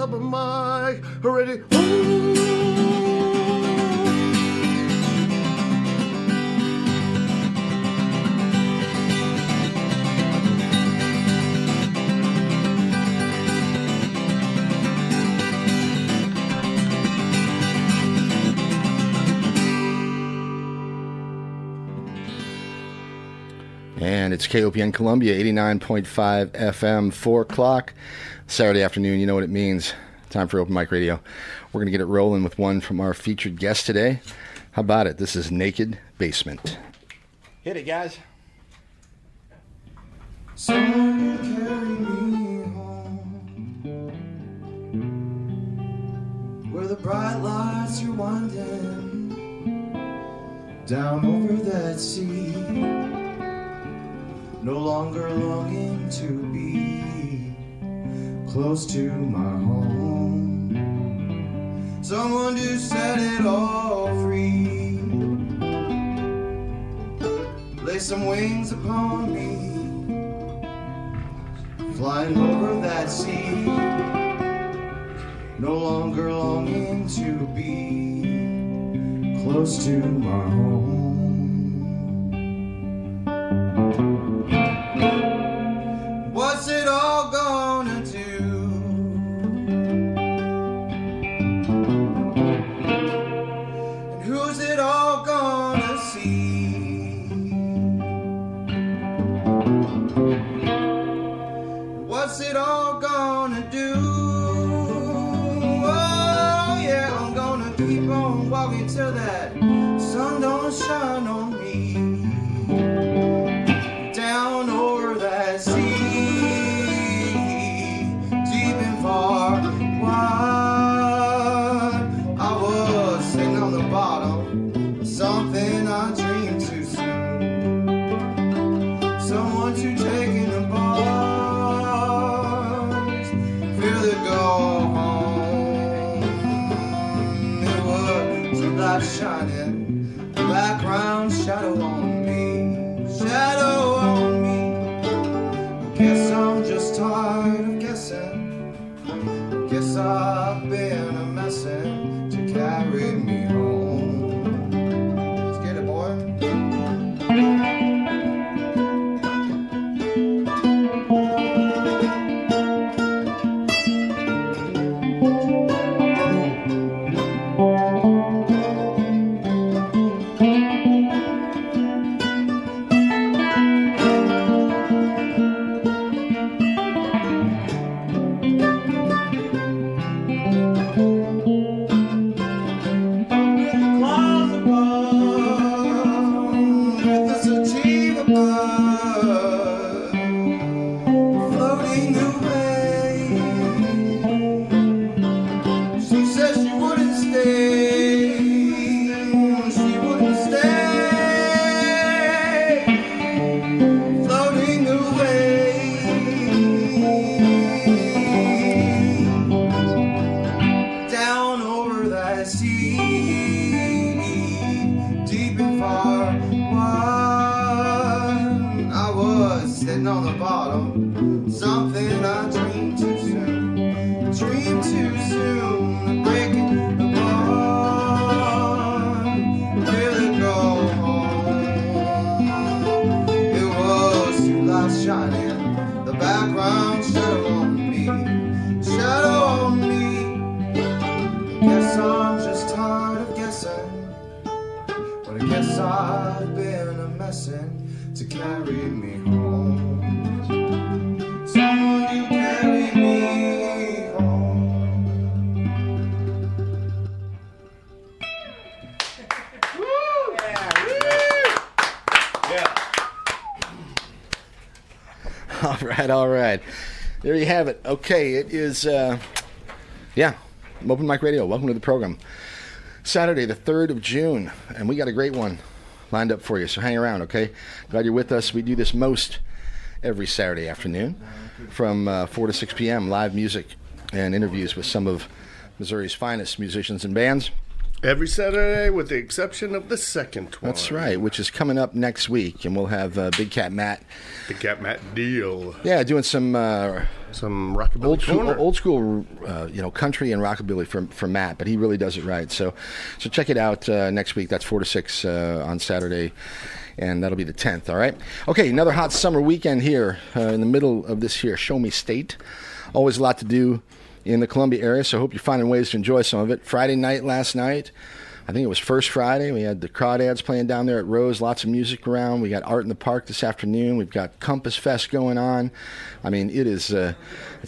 open mic, ready. Ooh. And it's KOPN Columbia, 89.5 FM, 4 o'clock, Saturday afternoon. You know what it means. Time for Open Mic Radio. We're going to get it rolling with one from our featured guest today. How about it? This is Naked Basement. Hit it, guys. Someone carry me home, where the bright lights are winding down over that sea. No longer longing to be close to my home. Someone to set it all free. Lay some wings upon me, flying over that sea. No longer longing to be close to my home. What's it all gonna do? And who's it all gonna see? What's it all gonna do? Oh yeah, I'm gonna keep on walking till that sun don't shine on me. Down over that sea, deep and far wide. I was sitting on the bottom of something I dreamed too soon. Someone to take in the bars, feel it go home. It was a light shining, background shadow on me, shadow on me. Guess I'm just tired of guessing. Guess I've been a messin' to carry me home. Let's get it, boy. All right. There you have it. Okay, it is, Open Mic Radio. Welcome to the program. Saturday, the 3rd of June, and we got a great one lined up for you, so hang around, okay? Glad you're with us. We do this most every Saturday afternoon from 4 to 6 p.m., live music and interviews with some of Missouri's finest musicians and bands. Every Saturday, with the exception of the second one. That's right, which is coming up next week, and we'll have Big Cat Matt. Big Cat Matt Deal. Yeah, doing some rockabilly old school, country and rockabilly for Matt, but he really does it right. So check it out next week. That's 4 to 6 on Saturday, and that'll be the 10th. All right. Okay, another hot summer weekend here in the middle of this here Show Me State. Always a lot to do in the Columbia area, so I hope you're finding ways to enjoy some of it. Friday night last night, I think it was First Friday, we had the Crawdads playing down there at Rose, lots of music around. We got Art in the Park this afternoon. We've got Compassfest going on. I mean, it's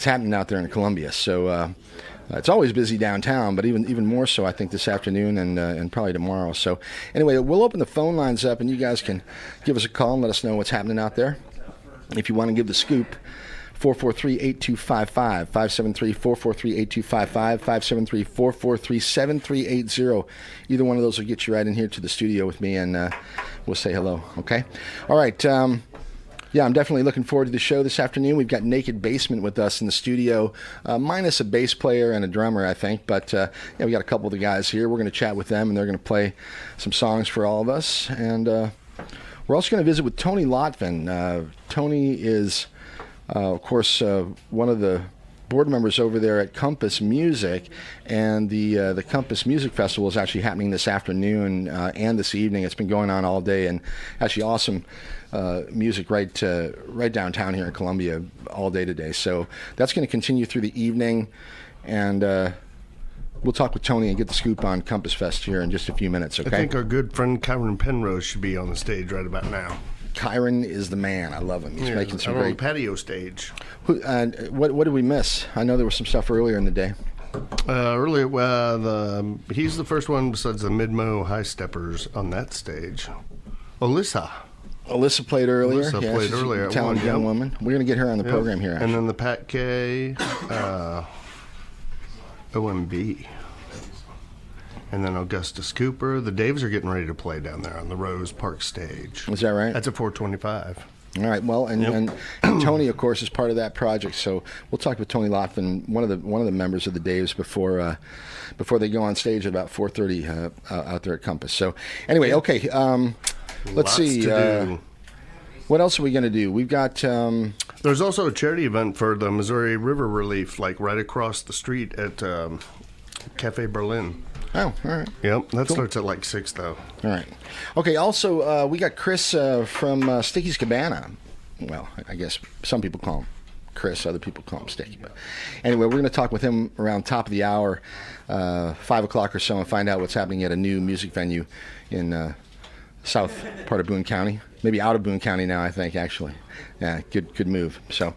happening out there in Columbia. So it's always busy downtown, but even more so, I think, this afternoon and probably tomorrow. So anyway, we'll open the phone lines up, and you guys can give us a call and let us know what's happening out there. If you want to give the scoop, 443-8255, 573-443-8255, 573-443-7380. Either one of those will get you right in here to the studio with me, and we'll say hello, okay? All right. I'm definitely looking forward to the show this afternoon. We've got Naked Basement with us in the studio, minus a bass player and a drummer, I think. But we got a couple of the guys here. We're going to chat with them, and they're going to play some songs for all of us. And we're also going to visit with Tony Lotven. Tony is... of course, one of the board members over there at Compass Music, and the Compass Music Festival is actually happening this afternoon and this evening. It's been going on all day, and actually awesome music right downtown here in Columbia all day today. So that's going to continue through the evening, and we'll talk with Tony and get the scoop on Compass Fest here in just a few minutes, okay? I think our good friend Kyron Penrose should be on the stage right about now. Kyron is the man. I love him. He's making some great patio stage. What did we miss? I know there was some stuff earlier in the day. He's the first one besides the Midmo High Steppers on that stage. Alyssa played earlier. Alyssa played earlier. Talented young woman. We're going to get her on the program here. Actually. And then the Pat K, OMB. And then Augustus Cooper. The Daves are getting ready to play down there on the Rose Park stage. Is that right? That's at 425. All right. Well, and Tony, of course, is part of that project. So we'll talk with Tony Lotven, one of the members of the Daves, before they go on stage at about 4:30 out there at Compass. So anyway, okay. Let's see. What else are we going to do? We've got. There's also a charity event for the Missouri River Relief, like right across the street at Cafe Berlin. Oh, all right. Yep, that starts at like 6, though. All right. Okay, also, we got Chris from Sticky's Cabana. Well, I guess some people call him Chris, other people call him Sticky. But anyway, we're going to talk with him around top of the hour, 5 o'clock or so, and find out what's happening at a new music venue in south part of Boone County. Maybe out of Boone County now, I think, actually. Yeah, good move. So,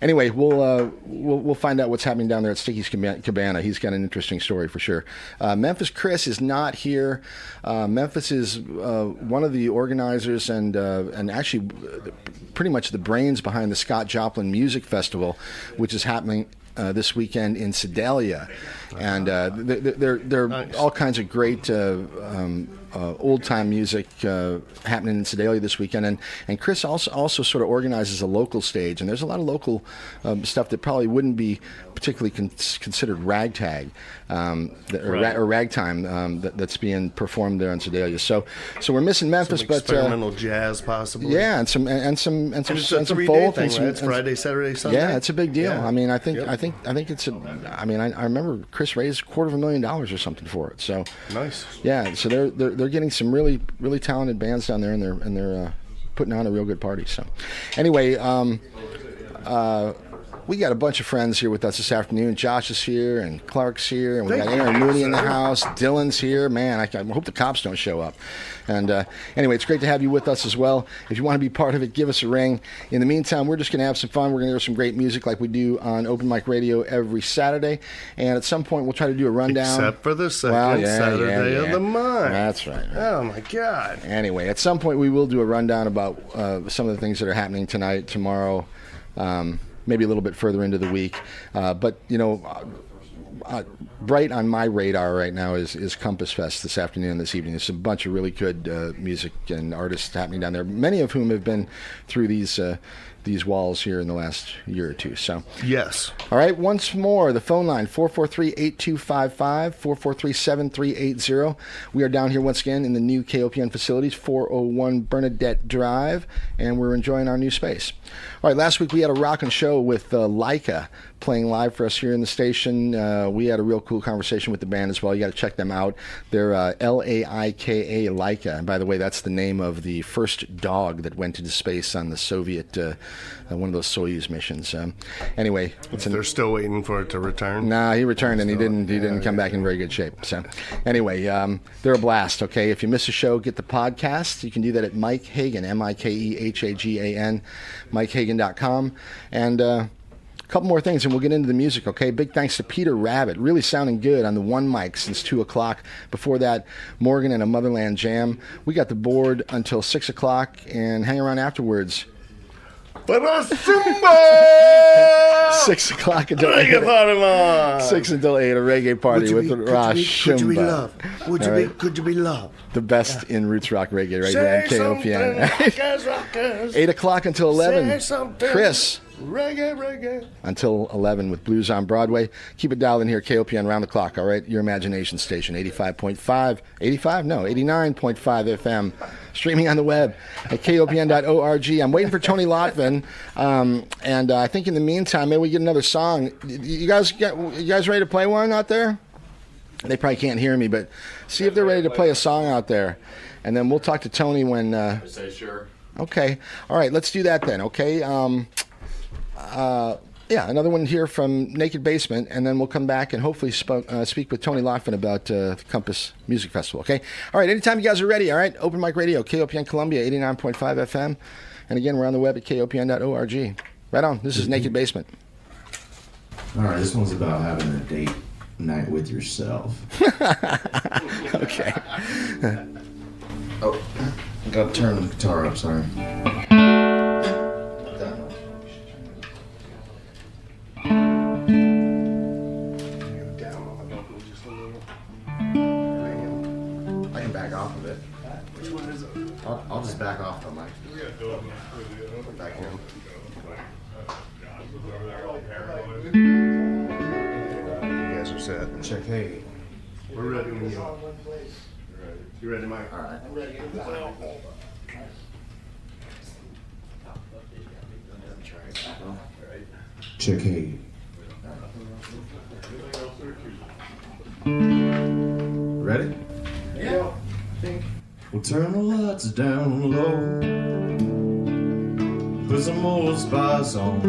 anyway, we'll find out what's happening down there at Sticky's Cabana. He's got an interesting story for sure. Memphis Chris is not here. Memphis is one of the organizers and actually pretty much the brains behind the Scott Joplin Music Festival, which is happening this weekend in Sedalia. And there are nice. All kinds of great old-time music happening in Sedalia this weekend. And Chris also sort of organizes a local stage. And there's a lot of local stuff that probably wouldn't be particularly considered ragtag or ragtime that's being performed there in Sedalia. So we're missing Memphis, some but experimental jazz possibly. Yeah, and some folk. Thing, right? It's Friday, Saturday, Sunday. Yeah, it's a big deal. Yeah. I mean, I think it's I remember Chris raised $250,000 or something for it. So nice. Yeah, so they're getting some really really talented bands down there, and they're putting on a real good party. So anyway, we got a bunch of friends here with us this afternoon. Josh is here, and Clark's here, and we got Aaron Mooney in the house. Dylan's here. Man, I hope the cops don't show up. And anyway, it's great to have you with us as well. If you want to be part of it, give us a ring. In the meantime, we're just going to have some fun. We're going to hear some great music like we do on Open Mic Radio every Saturday. And at some point, we'll try to do a rundown. Except for the second Saturday of the month. That's right. Oh, my God. Anyway, at some point, we will do a rundown about some of the things that are happening tonight, tomorrow, maybe a little bit further into the week. But, bright on my radar right now is Compassfest this afternoon, this evening. There's a bunch of really good music and artists happening down there, many of whom have been through these these walls here in the last year or two. So, Yes. all right, once more, the phone line, 443-8255, 443-7380. We are down here once again in the new KOPN facilities, 401 Bernadette Drive, and we're enjoying our new space. All right, last week we had a rockin' show with Laika playing live for us here in the station. We had a real cool conversation with the band as well. You got to check them out. They're Laika, Laika. And by the way, that's the name of the first dog that went into space on the Soviet, one of those Soyuz missions. Anyway, They're still waiting for it to return. Nah, he returned and he didn't come back in very good shape. So, anyway, they're a blast. Okay, if you miss a show, get the podcast. You can do that at Mike Hagan, MikeHagan, MikeHagan.com, and a couple more things, and we'll get into the music. Okay, big thanks to Peter Rabbit, really sounding good on the one mic since 2:00. Before that, Morgan and a Motherland Jam. We got the board until 6:00, and hang around afterwards. 6:00 until 8. 6 until 8, a reggae party with Rosh Could you be Shumba. loved? Could you be loved? The best in roots rock reggae right here on Say KOPN. something, rockers. 8:00 until 11. Say something. Chris Reggae. until 11 with Blues on Broadway. Keep it dialed in here, KOPN round the clock. All right, your imagination station, 89.5 FM. Streaming on the web at kopn.org. I'm waiting for Tony Lotven, and I think in the meantime, maybe we get another song. You guys ready to play one out there? They probably can't hear me, but see if they're ready to play a song out there, and then we'll talk to Tony when. Say sure. Okay, all right, let's do that then. Okay. Yeah, another one here from Naked Basement, and then we'll come back and hopefully speak with Tony Lotven about the Compass Music Festival, okay? All right, anytime you guys are ready, all right? Open Mic Radio, KOPN Columbia, 89.5 FM. And again, we're on the web at kopn.org. Right on, this is Naked Basement. All right, this one's about having a date night with yourself. Okay. Oh, gotta turn the guitar up, sorry. I can back off of it. Which one is it? I'll just back off the mic. Back here. You guys are set. Check, hey. We're ready when you are. You ready, Mike? All right. Check, hey. Ready? Yeah. We'll turn the lights down low. Put some old spice on.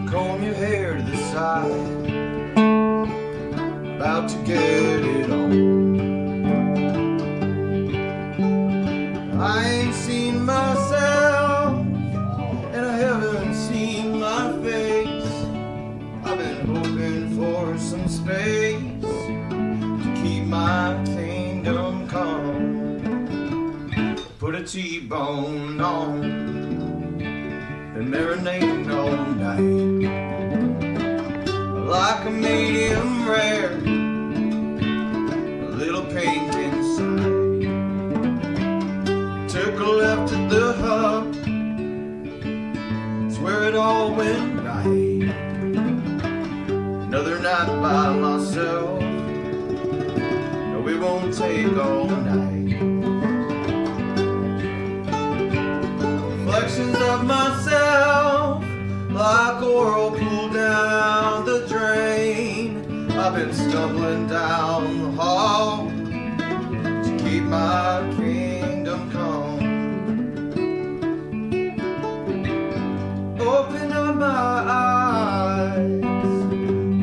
Comb your hair to the side. About to get it on. I ain't seen myself, and I haven't seen my face. I've been hoping for some space to keep my kingdom calm. Put a T-bone on and marinating all night. Like a medium rare, a little pink inside. Took a left at the hub, it's where it all went right. Another night by myself, no, it won't take all night. Reflections of myself, like oil pulled down the drain. I've been stumbling down the hall to keep my kingdom calm. Open up my eyes,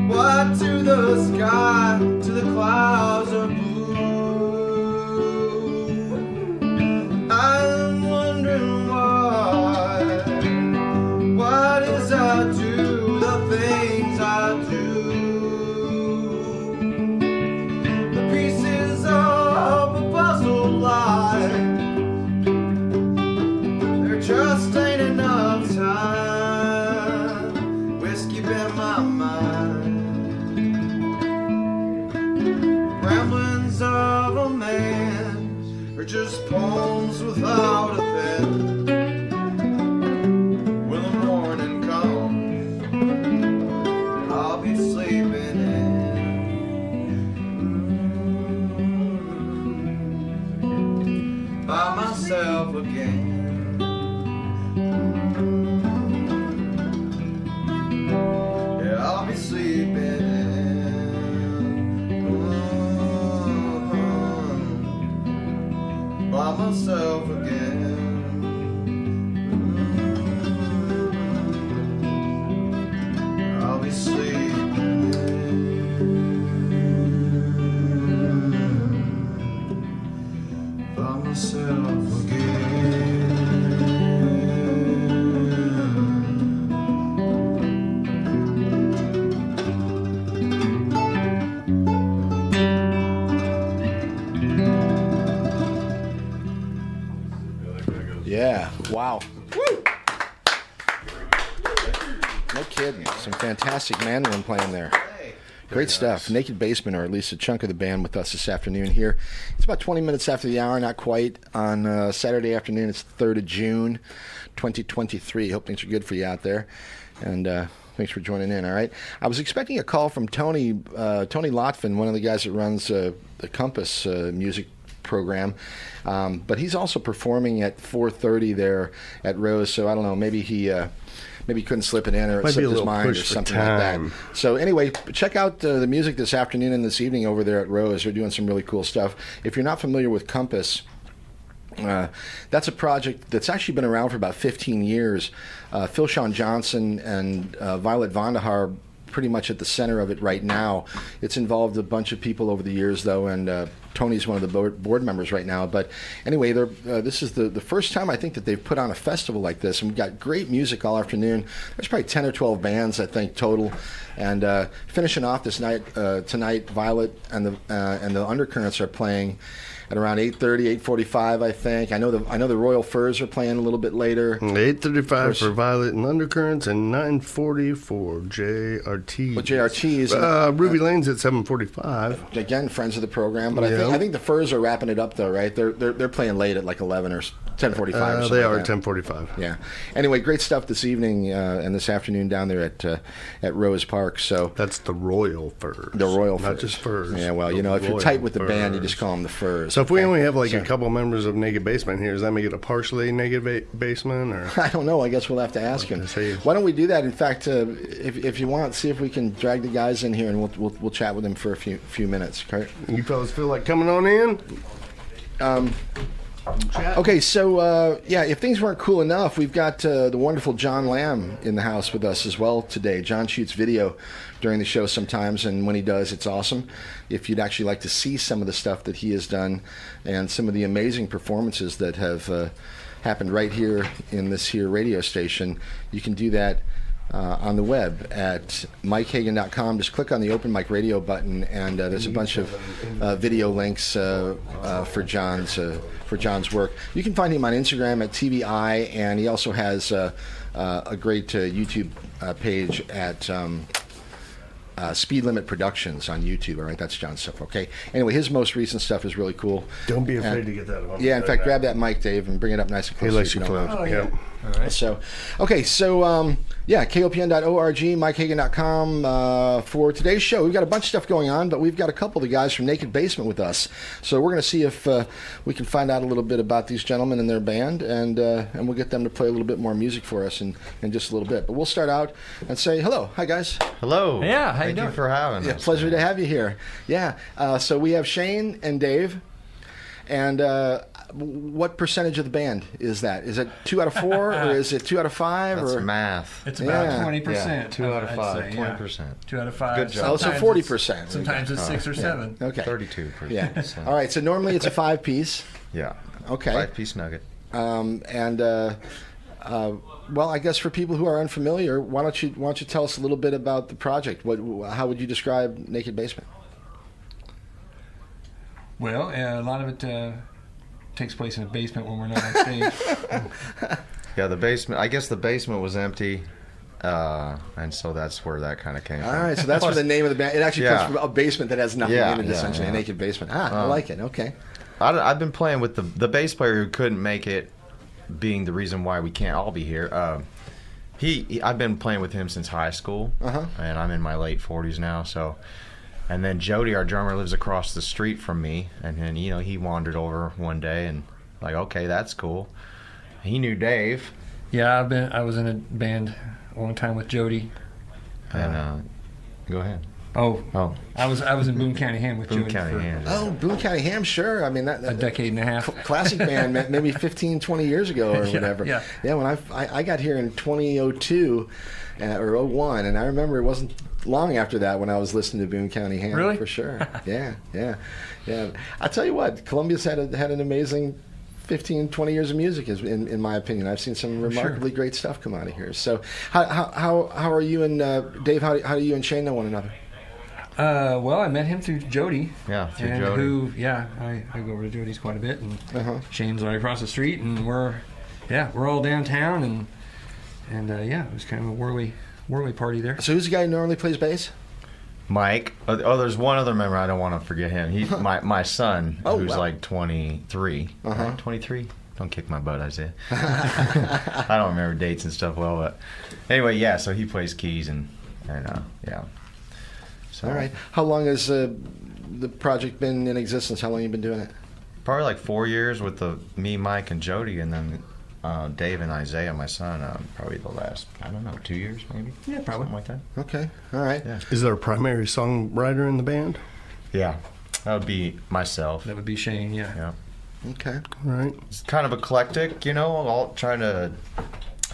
wide to the sky, to the clouds are blue. I'm wondering why does I do the things I do? The pieces of a puzzle lie, there just ain't enough time. Whiskey been my mind. myself again. Yeah, I'll be sleeping in by myself again. I'll be sleeping by myself again. Yeah. Wow. Woo! No kidding. Some fantastic mandolin playing there. Great stuff. Naked Basement, or at least a chunk of the band, with us this afternoon here. It's about 20 minutes after the hour, not quite, on Saturday afternoon. It's the 3rd of June, 2023. Hope things are good for you out there. And thanks for joining in, all right? I was expecting a call from Tony Lotven, one of the guys that runs the Compass Music program, but he's also performing at 4:30 there at Rose, so I don't know, maybe he couldn't slip it in, or it slipped his mind, or something like that. So anyway, check out the music this afternoon and this evening over there at Rose. They're doing some really cool stuff. If you're not familiar with Compass, that's a project that's actually been around for about 15 years. Phil Sean Johnson and Violet Vandahar pretty much at the center of it right now. It's involved a bunch of people over the years, though, and Tony's one of the board members right now. But anyway, this is the first time, I think, that they've put on a festival like this, and we've got great music all afternoon. There's probably 10 or 12 bands, I think, total. And finishing off this night tonight, Violet and the Undercurrents are playing at around 8:30, 8:45, I think. I know the Royal Furs are playing a little bit later. 8:35 for Violet and Undercurrents, and 9:40 for JRT. Well, JRT's Ruby Lane's at 7:45. Again, friends of the program, but Yeah. I think the Furs are wrapping it up, though, right? They're playing late at like 11 or 10:45. Or something They are like at that. 10:45. Yeah. Anyway, great stuff this evening and this afternoon down there at Rose Park. So That's the Royal Furs. the Royal Furs. Not just Furs. Yeah, well, The if you're Royal tight with the band, you Furs. just call them the Furs. So if we okay? only have like So- a couple members of Naked Basement here, does that make it a partially naked basement? Or I don't know. I guess we'll have to ask him. say- Why don't we do that? In fact, if you want, see if we can drag the guys in here, and we'll chat with them for a few minutes. Okay. you fellas feel like coming on in? Okay, so if things weren't cool enough, we've got the wonderful John Lamb in the house with us as well today. John shoots video during the show sometimes, and when he does, it's awesome. If you'd actually like to see some of the stuff that he has done and some of the amazing performances that have happened right here in this here radio station, you can do that on the web at MikeHagan.com. Just click on the Open Mic Radio button, and there's a bunch of video links for John's work. You can find him on Instagram at TVI, and he also has a great YouTube page at Speed Limit Productions on YouTube. All right, that's John's stuff. Okay. Anyway, his most recent stuff is really cool. Don't be afraid And- to get that on. Yeah, in fact, grab that mic, Dave, and bring it up nice and He close. likes so you you don't close. mind. Yep. So, okay, so KOPN.org, MikeHagan.com. For today's show, we've got a bunch of stuff going on, but we've got a couple of the guys from Naked Basement with us. So we're going to see if we can find out a little bit about these gentlemen and their band, and we'll get them to play a little bit more music for us in just a little bit. But we'll start out and say hello. Hi, guys. Hello. Yeah, how you Thank doing? you for having Yeah, us. pleasure to have you here. Yeah, so we have Shane and Dave, and what percentage of the band is that? Is it 2 out of 4, or is it 2 out of 5? That's or math. It's about Yeah. 20%. 2 out of I'd 5, say, 20%. 2 out of 5. Good job. Oh, so Sometimes 40%. it's- Sometimes it's 6 or 7. Okay. 32%. Yeah. All right. So normally it's a 5-piece. Yeah. Okay. 5-piece nugget. Well, I guess for people who are unfamiliar, why don't you tell us a little bit about the project? How would you describe Naked Basement? Well, a lot of it takes place in a basement when we're not on stage. Yeah, the basement. I guess the basement was empty, and so that's where that kind of came from. All right. So that's where the name of the band. It actually Yeah. comes from a basement that has nothing Yeah, in it. yeah, Essentially, yeah. a naked basement. I like it. Okay. I've been playing with the bass player who couldn't make it, being the reason why we can't all be here. I've been playing with him since high school, and I'm in my late 40s now. So, and then Jody, our drummer, lives across the street from me, and then he wandered over one day, and Like, okay, that's cool. He knew Dave. Yeah, I was in a band a long time with Jody. And go ahead. Oh, I was in Boone County Ham with Boone Jody County for Ham. Oh, Boone County Ham, sure. I mean, that a decade and a half. classic band, maybe 15, 20 years ago or whatever. Yeah. When I got here in 2002 or 01, and I remember it wasn't long after that when I was listening to Boone County Ham. Really? For sure. Yeah. I tell you what, Columbia's had an amazing 15, 20 years of music, in my opinion. I've seen some remarkably great stuff come out of here. So, how are you and Dave? How do you and Shane know one another? Well, I met him through Jody. Yeah, through Jody. I go over to Jody's quite a bit, and Shane's right across the street, and we're all downtown, and it was kind of a whirly party there. So who's the guy who normally plays bass? Mike. Oh, there's one other member. I don't want to forget him. He's my son, who's wow. like 23. Right? 23? Don't kick my butt, Isaiah. I don't remember dates and stuff well, but anyway, yeah. So he plays keys and yeah. So, all right. How long has the project been in existence? How long have you been doing it? Probably like 4 years with me, Mike, and Jody, and then Dave and Isaiah, my son, probably the last, 2 years maybe? Yeah, probably. Something like that. Okay. All right. Yeah. Is there a primary songwriter in the band? Yeah. That would be myself. That would be Shane, yeah. Yeah. Okay. All right. It's kind of eclectic, all trying to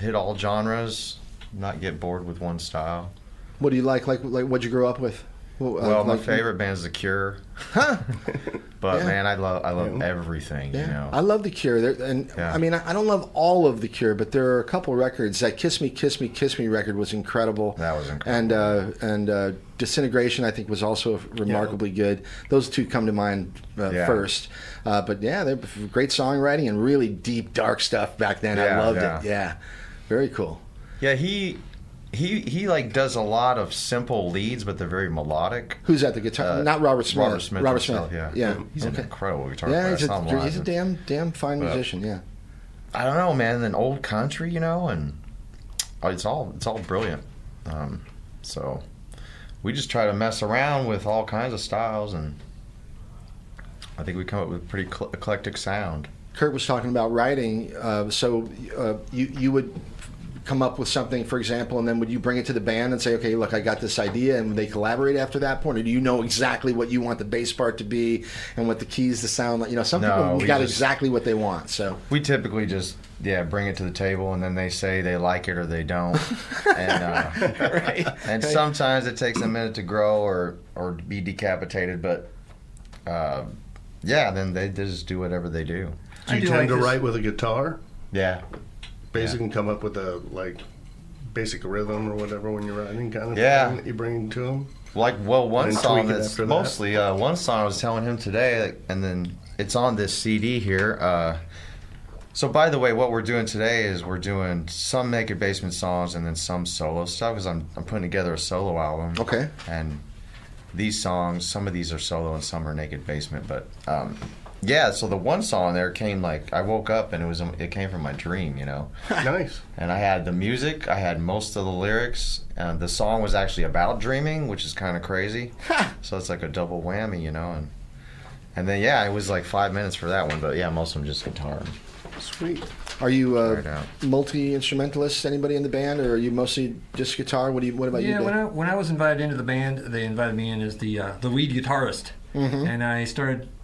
hit all genres, not get bored with one style. What do you like? Like what'd you grow up with? Well, my favorite band is The Cure. Huh? But Yeah. man, I love everything. Yeah. I love The Cure. I mean, I don't love all of The Cure, but there are a couple records. That Kiss Me, Kiss Me, Kiss Me record was incredible. That was incredible. And Disintegration, I think, was also remarkably good. Those two come to mind first. But yeah, they're great songwriting and really deep, dark stuff back then. I loved it. Yeah. Very cool. Yeah, he like does a lot of simple leads, but they're very melodic. Who's at the guitar? Not Robert Smith. Robert Smith. himself, Yeah. He's an incredible guitar Yeah, player. he's a damn fine musician. Yeah. I don't know, man. And old country, and it's all brilliant. So we just try to mess around with all kinds of styles, and I think we come up with a pretty eclectic sound. Kurt was talking about writing. So you would come up with something, for example, and then would you bring it to the band and say, okay, look, I got this idea, and would they collaborate after that point, or do you know exactly what you want the bass part to be and what the keys to sound like? Some people got exactly what they want. So we typically just bring it to the table, and then they say they like it or they don't. And and sometimes it takes a minute to grow or be decapitated, but then they just do whatever they do. Do you tend to write with a guitar? Yeah. Basically, can come up with a basic rhythm or whatever when you're writing, kind of thing that you bring to them. One And song tweak it that's after that. mostly one song I was telling him today, and then it's on this CD here. So by the way, what we're doing today is we're doing some Naked Basement songs and then some solo stuff, because I'm putting together a solo album. Okay. And these songs, some of these are solo and some are Naked Basement, but so the one song there came I woke up and it came from my dream, Nice. And I had the music, I had most of the lyrics, and the song was actually about dreaming, which is kind of crazy. So it's like a double whammy, and then it was 5 minutes for that one, but most of them just guitar. Sweet. are you Right out. multi-instrumentalist? Anybody in the band, or are you mostly just guitar? What about you? Yeah, when I was invited into the band, they invited me in as the lead guitarist, and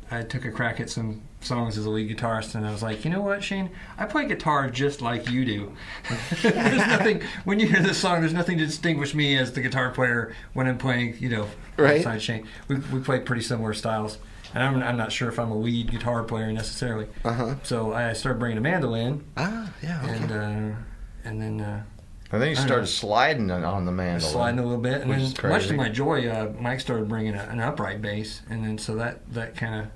I took a crack at some songs as a lead guitarist, and I was like, you know what, Shane? I play guitar just like you do. There's nothing, when you hear this song, there's nothing to distinguish me as the guitar player when I'm playing, Right. alongside Shane. We play pretty similar styles, and I'm not sure if I'm a lead guitar player necessarily. So I started bringing a mandolin. Yeah. Okay. And then And then you started sliding on the mandolin. sliding a little bit, and Which then is crazy. much to my joy, Mike started bringing an upright bass, and then so that kind of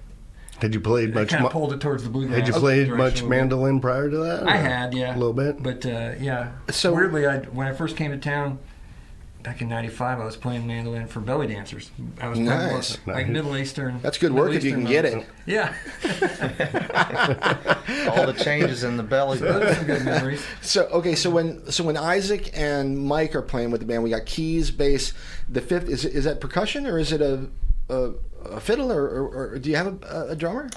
Had you played much? pulled it towards the bluegrass. Had you played direction much a little bit. mandolin prior to that? I or had, yeah, a little bit. But yeah, So- weirdly, when I first came to town back in '95, I was playing mandolin for belly dancers. I was playing more, Nice. like Middle Eastern. That's good work Middle if you can Eastern get mountains. it. Yeah, All the changes in the belly. those are some good memories. So when Isaac and Mike are playing with the band, we got keys, bass. The fifth is that percussion, or is it a fiddle, or do you have a drummer?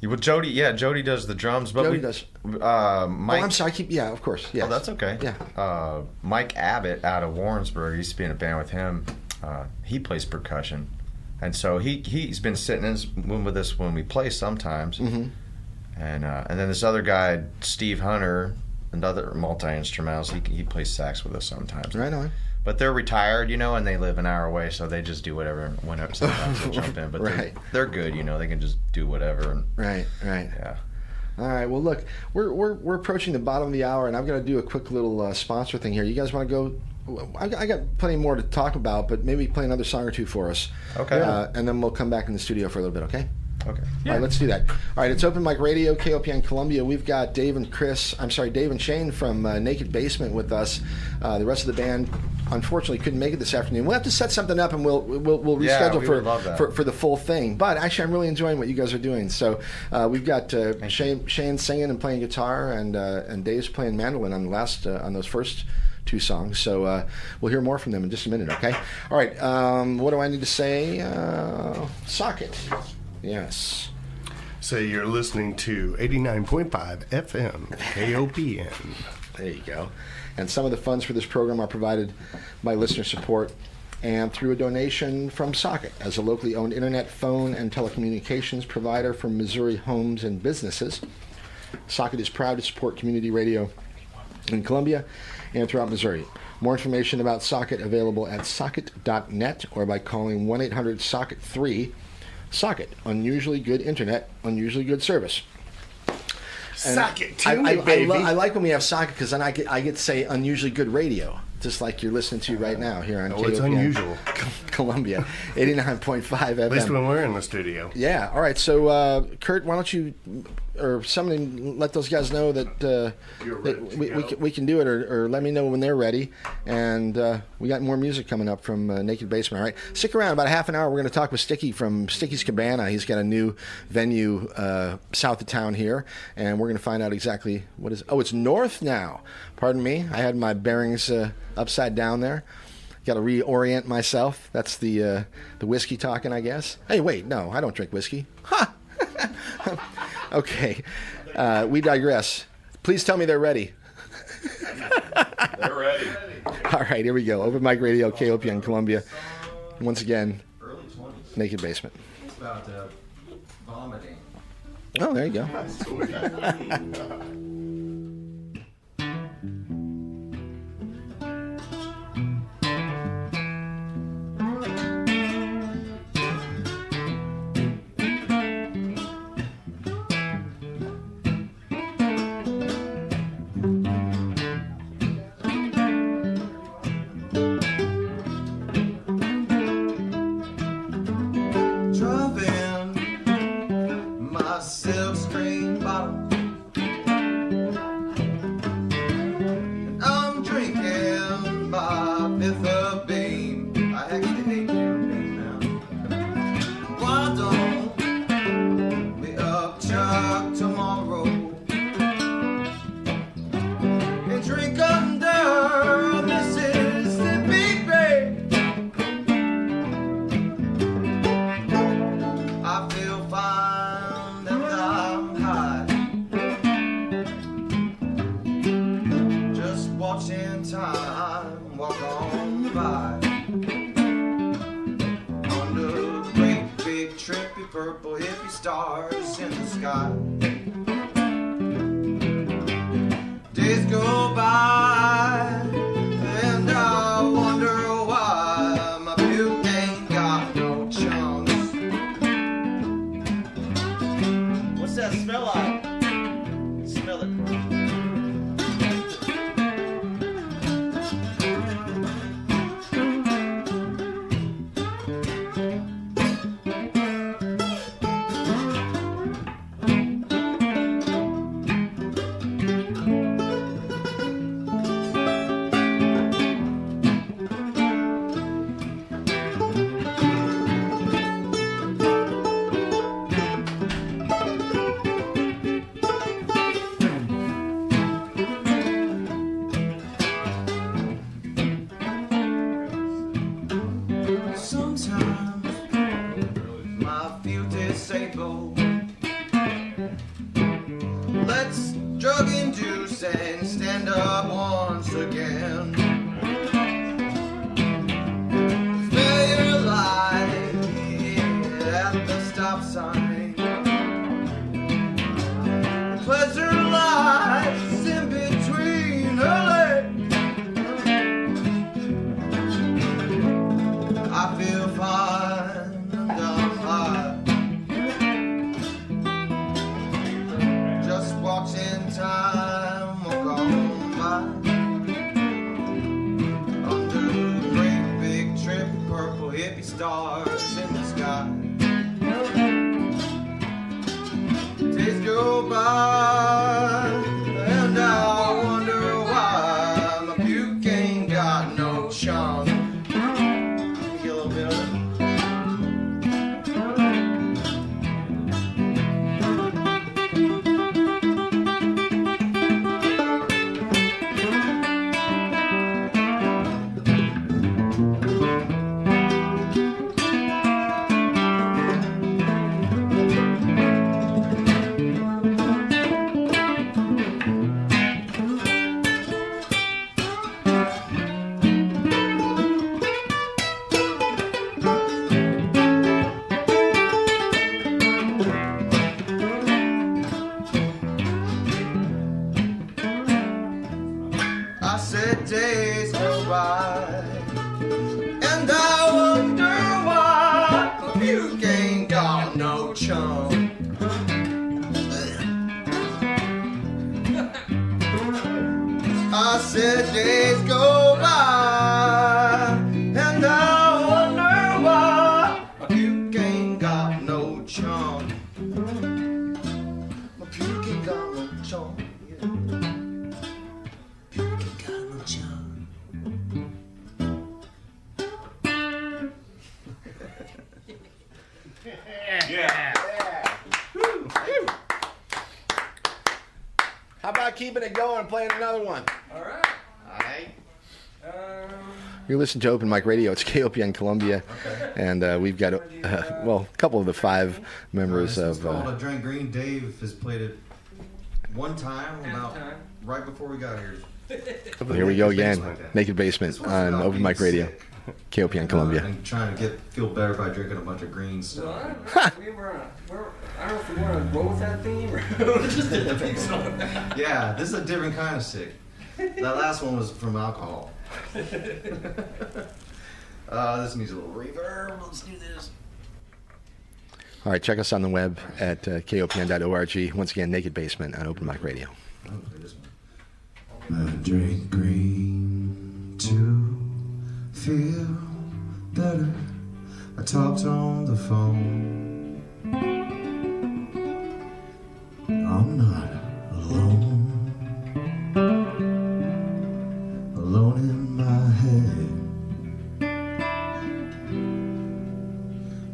Well, Jody does the drums, but Jody does. Mike. Oh, I'm sorry. Of course. Yeah. Oh, that's okay. Yeah. Mike Abbott out of Warrensburg, used to be in a band with him. He plays percussion, and so he's been sitting in with us when we play sometimes. Mm-hmm. And then this other guy, Steve Hunter, another multi-instrumentalist, he plays sax with us sometimes. Right on. But they're retired, and they live an hour away, so they just do whatever whenever. Sometimes they'll jump in, but right. they're good, they can just do whatever. Right. Yeah. All right. Well, look, we're approaching the bottom of the hour, and I've got to do a quick little sponsor thing here. You guys want to go? I got plenty more to talk about, but maybe play another song or two for us. Okay. And then we'll come back in the studio for a little bit. Okay. Okay. Yeah. All right, let's do that. All right, it's Open Mic Radio, KOPN Columbia. We've got Dave and Shane from Naked Basement with us. The rest of the band, unfortunately, couldn't make it this afternoon. We'll have to set something up, and we'll reschedule for the full thing. But actually, I'm really enjoying what you guys are doing. So we've got Shane singing and playing guitar, and Dave's playing mandolin on on those first two songs. So we'll hear more from them in just a minute. Okay. All right. What do I need to say? Socket. Yes. So you're listening to 89.5 FM KOPN. There you go. And some of the funds for this program are provided by listener support and through a donation from Socket, as a locally owned internet, phone, and telecommunications provider for Missouri homes and businesses. Socket is proud to support community radio in Columbia and throughout Missouri. More information about Socket available at socket.net or by calling 1-800-SOCKET-3. Socket, unusually good internet, unusually good service. And Socket to me, baby. I like when we have Socket, because then I get to say unusually good radio, just like you're listening to right now here on KOPN. It's unusual. Columbia, 89.5 FM. At least when we're in the studio. Yeah. All right. So, Kurt, why don't you or somebody let those guys know that, we can do it, or let me know when they're ready. And we got more music coming up from Naked Basement. All right. Stick around. About a half an hour, we're going to talk with Sticky from Sticky's Cabana. He's got a new venue south of town here, and we're going to find out exactly what is. Oh, it's north now. Pardon me. I had my bearings upside down there. Got to reorient myself. That's the whiskey talking, I guess. Hey, wait, no, I don't drink whiskey. Ha! Okay, we digress. Please tell me they're ready. They're ready. All right, here we go. Open Mic Radio, KOPN Columbia. Once again, Early 20s. Naked Basement. It's about vomiting. Oh, there you go. Purple hippie stars in the sky. Days go by, and I wonder why my puke ain't got no chunks. What's that smell like? Smell it. let's drug induce and stand up once again. Failure light at the stop sign. Pleasure lies in between her legs. I feel fine and I'm high. Just watching time walk on by. Under the great big trip, purple hippie stars in the sky. Days go by, and I wonder why my puke ain't got no charm. Get a little bit of it. I said days go by, and I wonder why my puke ain't got no chum. I said days go by, and I wonder why my puke ain't got no chum. My puke ain't got no chum. How about keeping it going and playing another one? All right. You're listening to Open Mic Radio. It's KOPN Columbia, and we've got a couple of the 5 members It's of. called A Drink Green. Dave has played it one time, about right before we got here. Here we go again. Basement. Naked Basement This one's on about Open being Mic Radio, sick. KOPN Columbia. And trying to feel better by drinking a bunch of green Well, stuff. I don't know. I don't know if we want to roll with that theme or just did the big song. Yeah, this is a different kind of sick. That last one was from alcohol. This needs a little reverb. Let's do this. All right, check us on the web at kopn.org. Once again, Naked Basement on Open Mic Radio. I'll play this one. I drink green to feel better. I talked on the phone. I'm not alone. Alone in my head.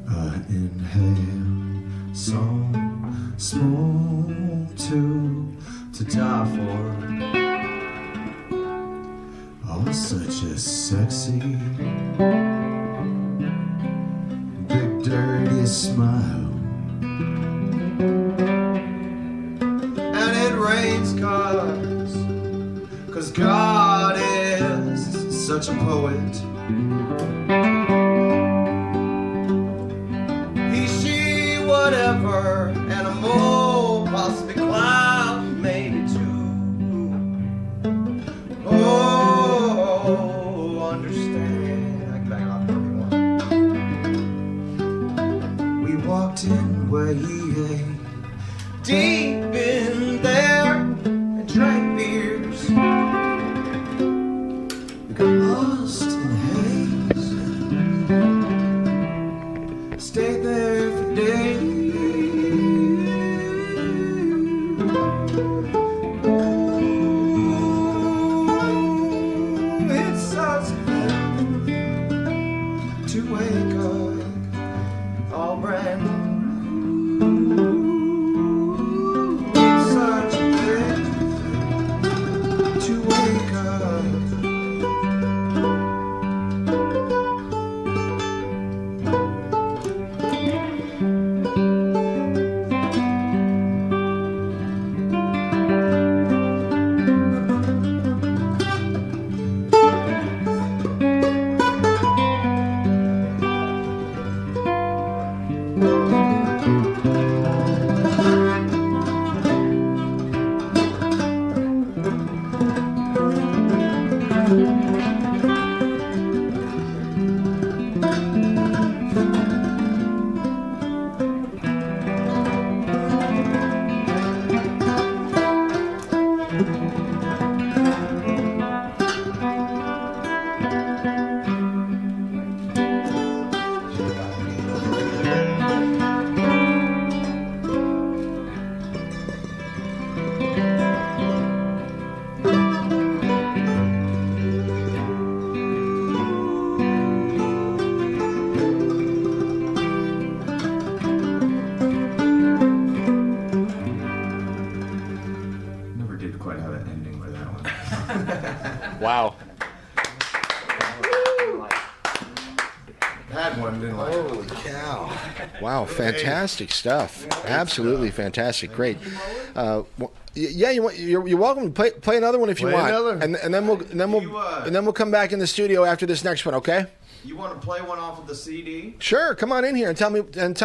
I inhale some smoke to die for. Oh, such a sexy, big dirty smile. And it rains cause God is such a poet. He, she, whatever, animal, possibly cloud, made it too. Oh, understand. I can back it off if you want. We walked in way deep in there and drank beers. We got lost in haze. Stayed there for days. Ooh, it's such fun to wake up all brand new. Such a thing to wake up. quite have an ending for that one. Wow. Had one, didn't I? Holy cow. Wow, fantastic stuff. Absolutely fantastic. Great. Yeah, you're welcome to play another one if you Play want. another. And then we'll come back in the studio after this next one, okay? You want to play one off of the CD? Sure, come on in here and tell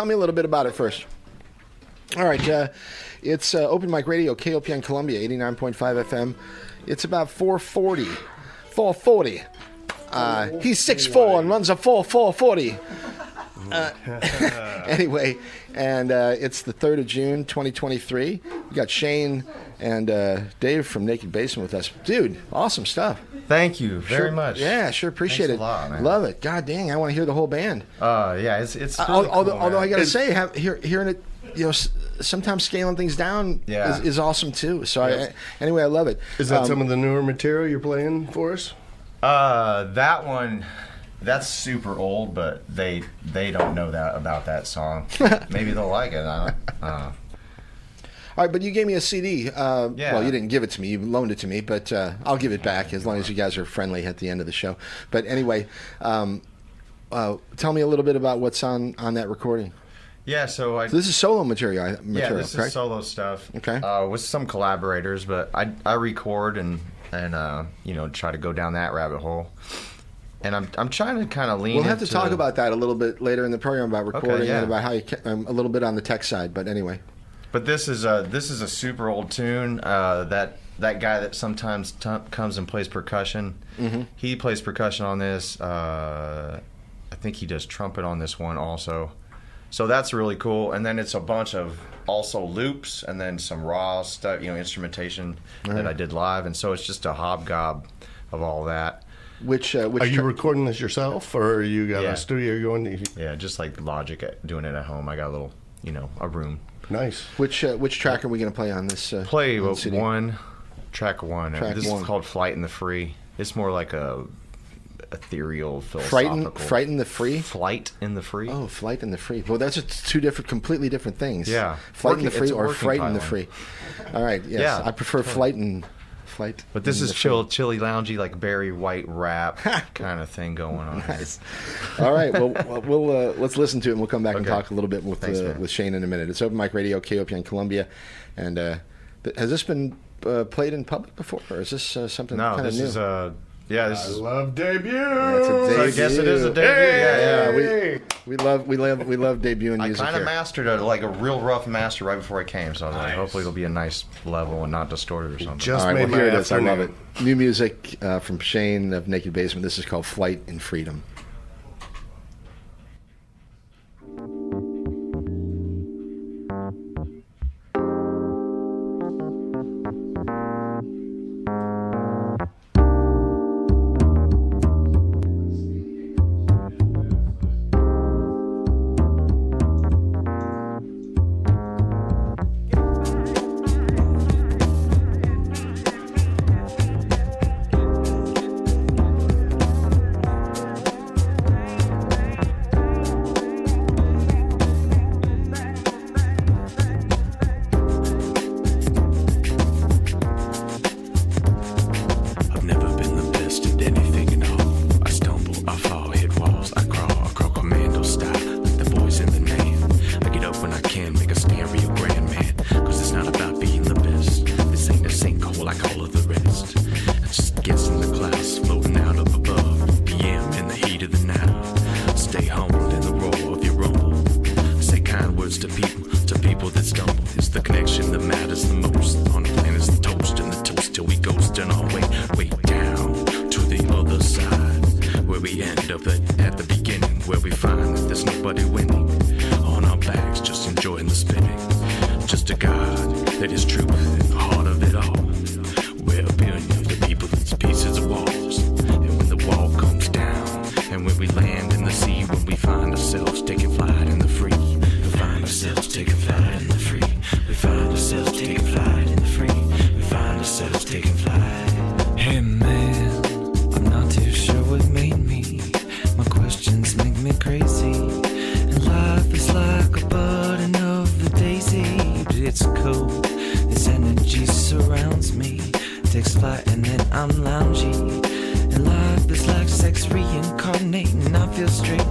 me a little bit about it first. All right, it's Open Mic Radio, KOPN Columbia, 89.5 FM. It's about 440. 440. He's 6'4" and runs a 440. Anyway, and it's the 3rd of June, 2023. We got Shane and Dave from Naked Basement with us. Dude, awesome stuff. Thank you very much. Yeah, sure, appreciate Thanks it. a lot, man. Love it. God dang, I want to hear the whole band. Yeah, it's really although cool, man. I got to say, hearing it, sometimes scaling things down is awesome too. So anyway, I love it. Is that some of the newer material you're playing for us? That one, that's super old, but they don't know that about that song. Maybe they'll like it. I don't know. All right, but you gave me a CD. Well, you didn't give it to me. You loaned it to me, but I'll give it back as long as you guys are friendly at the end of the show. But anyway, tell me a little bit about what's on that recording. Yeah, so this is solo material, this correct? is solo stuff. Okay. With some collaborators, but I record and try to go down that rabbit hole. And I'm trying to kind of lean. We'll have to talk about that a little bit later in the program about recording and about how you a little bit on the tech side. But anyway. But this is a super old tune. That guy that sometimes comes and plays percussion. Mm-hmm. He plays percussion on this. I think he does trumpet on this one also. So that's really cool. And then it's a bunch of also loops and then some raw stuff, instrumentation that I did live. And so it's just a hobgob of all that. Which are you recording this yourself, or you got a studio going? Yeah, just like Logic, doing it at home. I got a little, a room. Nice. Which track are we going to play on this? Play one, track one. This is called Flight in the Free. It's more like a ethereal, philosophical. Frighten the Free? Flight in the Free. Oh, Flight in the Free. Well, that's two completely different things. Yeah. Flight in the Free or Frighten the Free. All right, yes. Yeah. I prefer Flight. But this is chilly, loungy, like Barry White rap kind of thing going on. Nice. All right, well, let's listen to it, and we'll come back and talk a little bit with Shane in a minute. It's Open Mic Radio, KOPN Columbia, and has this been played in public before, or is this something kind of new? This is this is. I love debut. It's a debut. I guess it is a debut. Hey! We love debuting music. I kind of mastered a real rough master right before I came, so I was like, hopefully it'll be a nice level and not distorted or something. Just all right, made my here it is. I love afternoon. it. New music from Shane of Naked Basement. This is called Flight in Freedom. It's cold, this energy surrounds me. takes flight and then I'm loungy. And life is like sex reincarnating. I feel straight.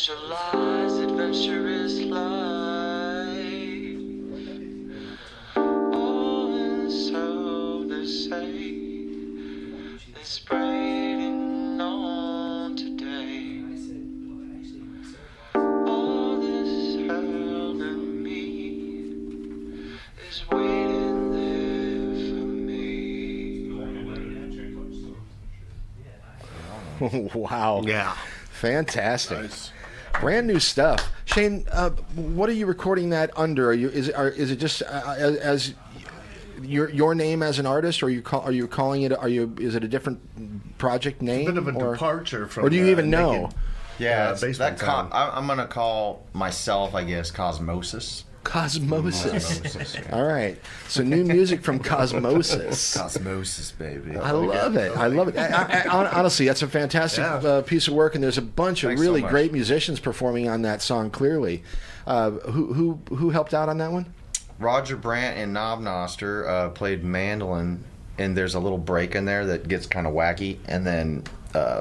visualize adventurous life. Oh, and so they say it's spreading on today. All this hell in me is waiting there for me. Wow. Yeah. Fantastic. Nice. Brand new stuff. Shane, what are you recording that under? Is it just as your name as an artist, or are you calling it? Is it a different project name? A bit of a departure from. Or do you even know? Naked, Yeah, basement town. I'm gonna call myself, I guess, Cosmosis. Cosmosis. All right. So new music from Cosmosis. Cosmosis, baby. I love it. I love it. Honestly, that's a fantastic piece of work, and there's a bunch of Thanks really so much. great musicians performing on that song. Clearly, who helped out on that one? Roger Brandt and Knob Noster played mandolin, and there's a little break in there that gets kind of wacky, and then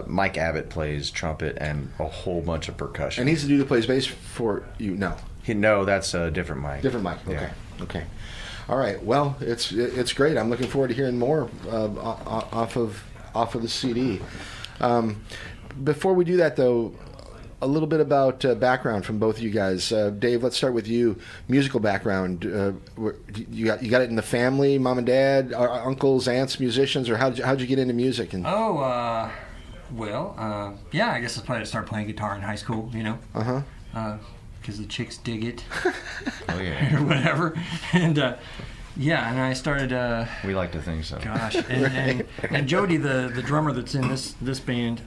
Mike Abbott plays trumpet and a whole bunch of percussion. And he's the dude who plays bass for you. No, that's a different Mike. Different mic. Okay. Yeah. Okay. All right. Well, it's great. I'm looking forward to hearing more off of the CD. Before we do that, though, a little bit about background from both of you guys. Dave, let's start with you. Musical background. You got it in the family, mom and dad, uncles, aunts, musicians, or how'd you get into music? And yeah, I guess I started playing guitar in high school, because the chicks dig it. Oh yeah. Or whatever. And and I started We like to think so. gosh, and Jody, the drummer that's in this band,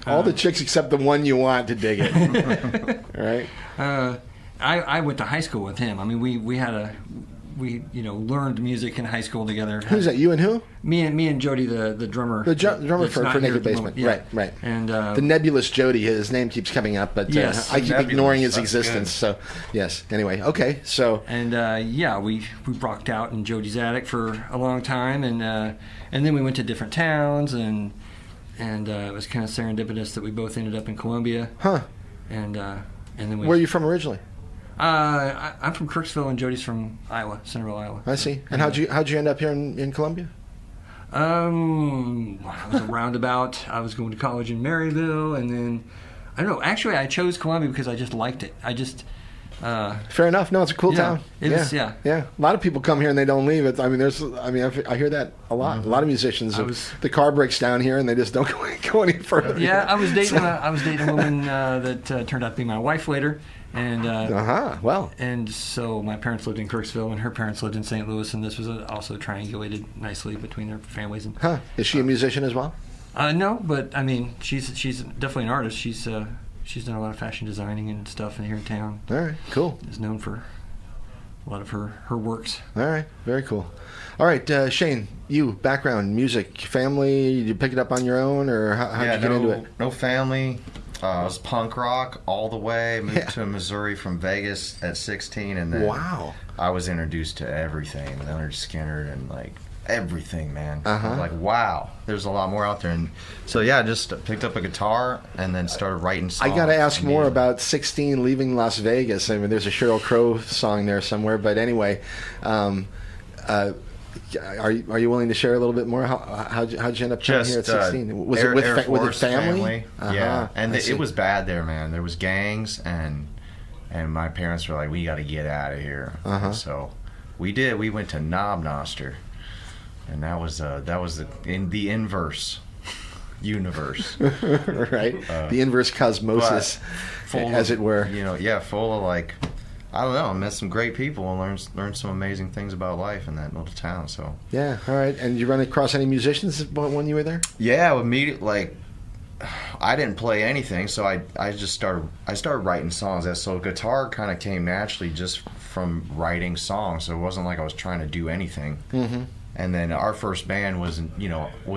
all the chicks except the one you want to dig it. All right. I went to high school with him. I mean, we had learned music in high school together. Who's that? You and who? Me and Jody, the drummer. The drummer that's for not here Naked at the Basement. moment. Yeah. Right. And The nebulous Jody. His name keeps coming up, but Yes. I keep Nebulous, ignoring his that's existence. So, yes. Anyway, okay. So, And we rocked out in Jody's attic for a long time, and then we went to different towns, and it was kind of serendipitous that we both ended up in Columbia. huh? And then we. Where are you from originally? I'm from Kirksville, and Jody's from Iowa, Centerville, Iowa. I see. And how'd you end up here in Columbia? I was a roundabout. I was going to college in Maryville, and then I don't know. Actually, I chose Columbia because I just liked it. Fair enough. No, it's a cool Yeah, town. it is, yeah. A lot of people come here and they don't leave it. I mean, I hear that a lot. Mm-hmm. A lot of musicians. The car breaks down here and they just don't go any further. Yeah, I was dating a woman that turned out to be my wife later, and Well. and so my parents lived in Kirksville, and her parents lived in St. Louis, and this was also triangulated nicely between their families. And Huh? Is she a musician as well? no, but I mean, she's definitely an artist. She's done a lot of fashion designing and stuff here in town. All right. Cool. Is known for a lot of her works. All right. Very cool. All right, Shane. You background music, family. Did you pick it up on your own, or how'd you get into it? No family. I was punk rock all the way. Moved to Missouri from Vegas at 16, and then Wow. I was introduced to everything, Leonard Skinner, and like everything, man. Uh-huh. I was like, wow, there's a lot more out there. And so yeah, I just picked up a guitar and then started writing songs. I got to ask more immediately. about 16 leaving Las Vegas. I mean, there's a Sheryl Crow song there somewhere. But anyway, are you willing to share a little bit more? How'd you end up coming here at 16? Was it with Air with Force family? Yeah, and I see. it was bad there, man. There was gangs, and my parents were like, we got to get out of here. And so we did. We went to Knob Noster. And that was in the inverse universe, right? The inverse cosmosis, as it were. Full of like, I don't know. I met some great people and learned some amazing things about life in that little town. So Yeah. All right. And did you run across any musicians when you were there? yeah, immediately like. I didn't play anything, so I just started writing songs. So guitar kind of came naturally just from writing songs. So it wasn't like I was trying to do anything. Mm-hmm. And then our first band was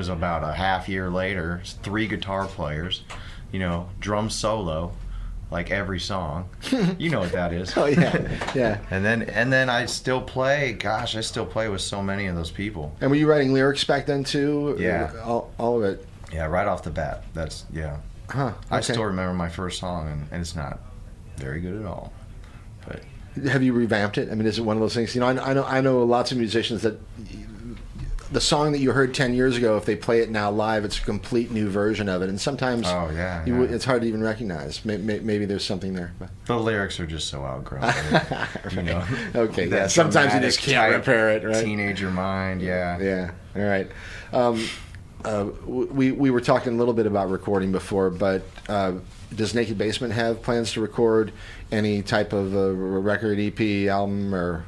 about a half year later. 3 guitar players, drum solo, like every song. You know what that is. Oh yeah. And then I still play. Gosh, I still play with so many of those people. And were you writing lyrics back then too? Yeah. All of it. Yeah, right off the bat. That's yeah. Huh. Okay. I still remember my first song, and it's not very good at all. But Have you revamped it? I mean, is it one of those things? I know lots of musicians that the song that you heard 10 years ago, if they play it now live, it's a complete new version of it, and sometimes it's hard to even recognize. Maybe there's something there. But. the lyrics are just so outgrown. Okay, yeah. That Sometimes you just dramatic can't type repair it, right? Teenager mind, yeah. Yeah. All right. We were talking a little bit about recording before, but does Naked Basement have plans to record any type of record, EP, album, or?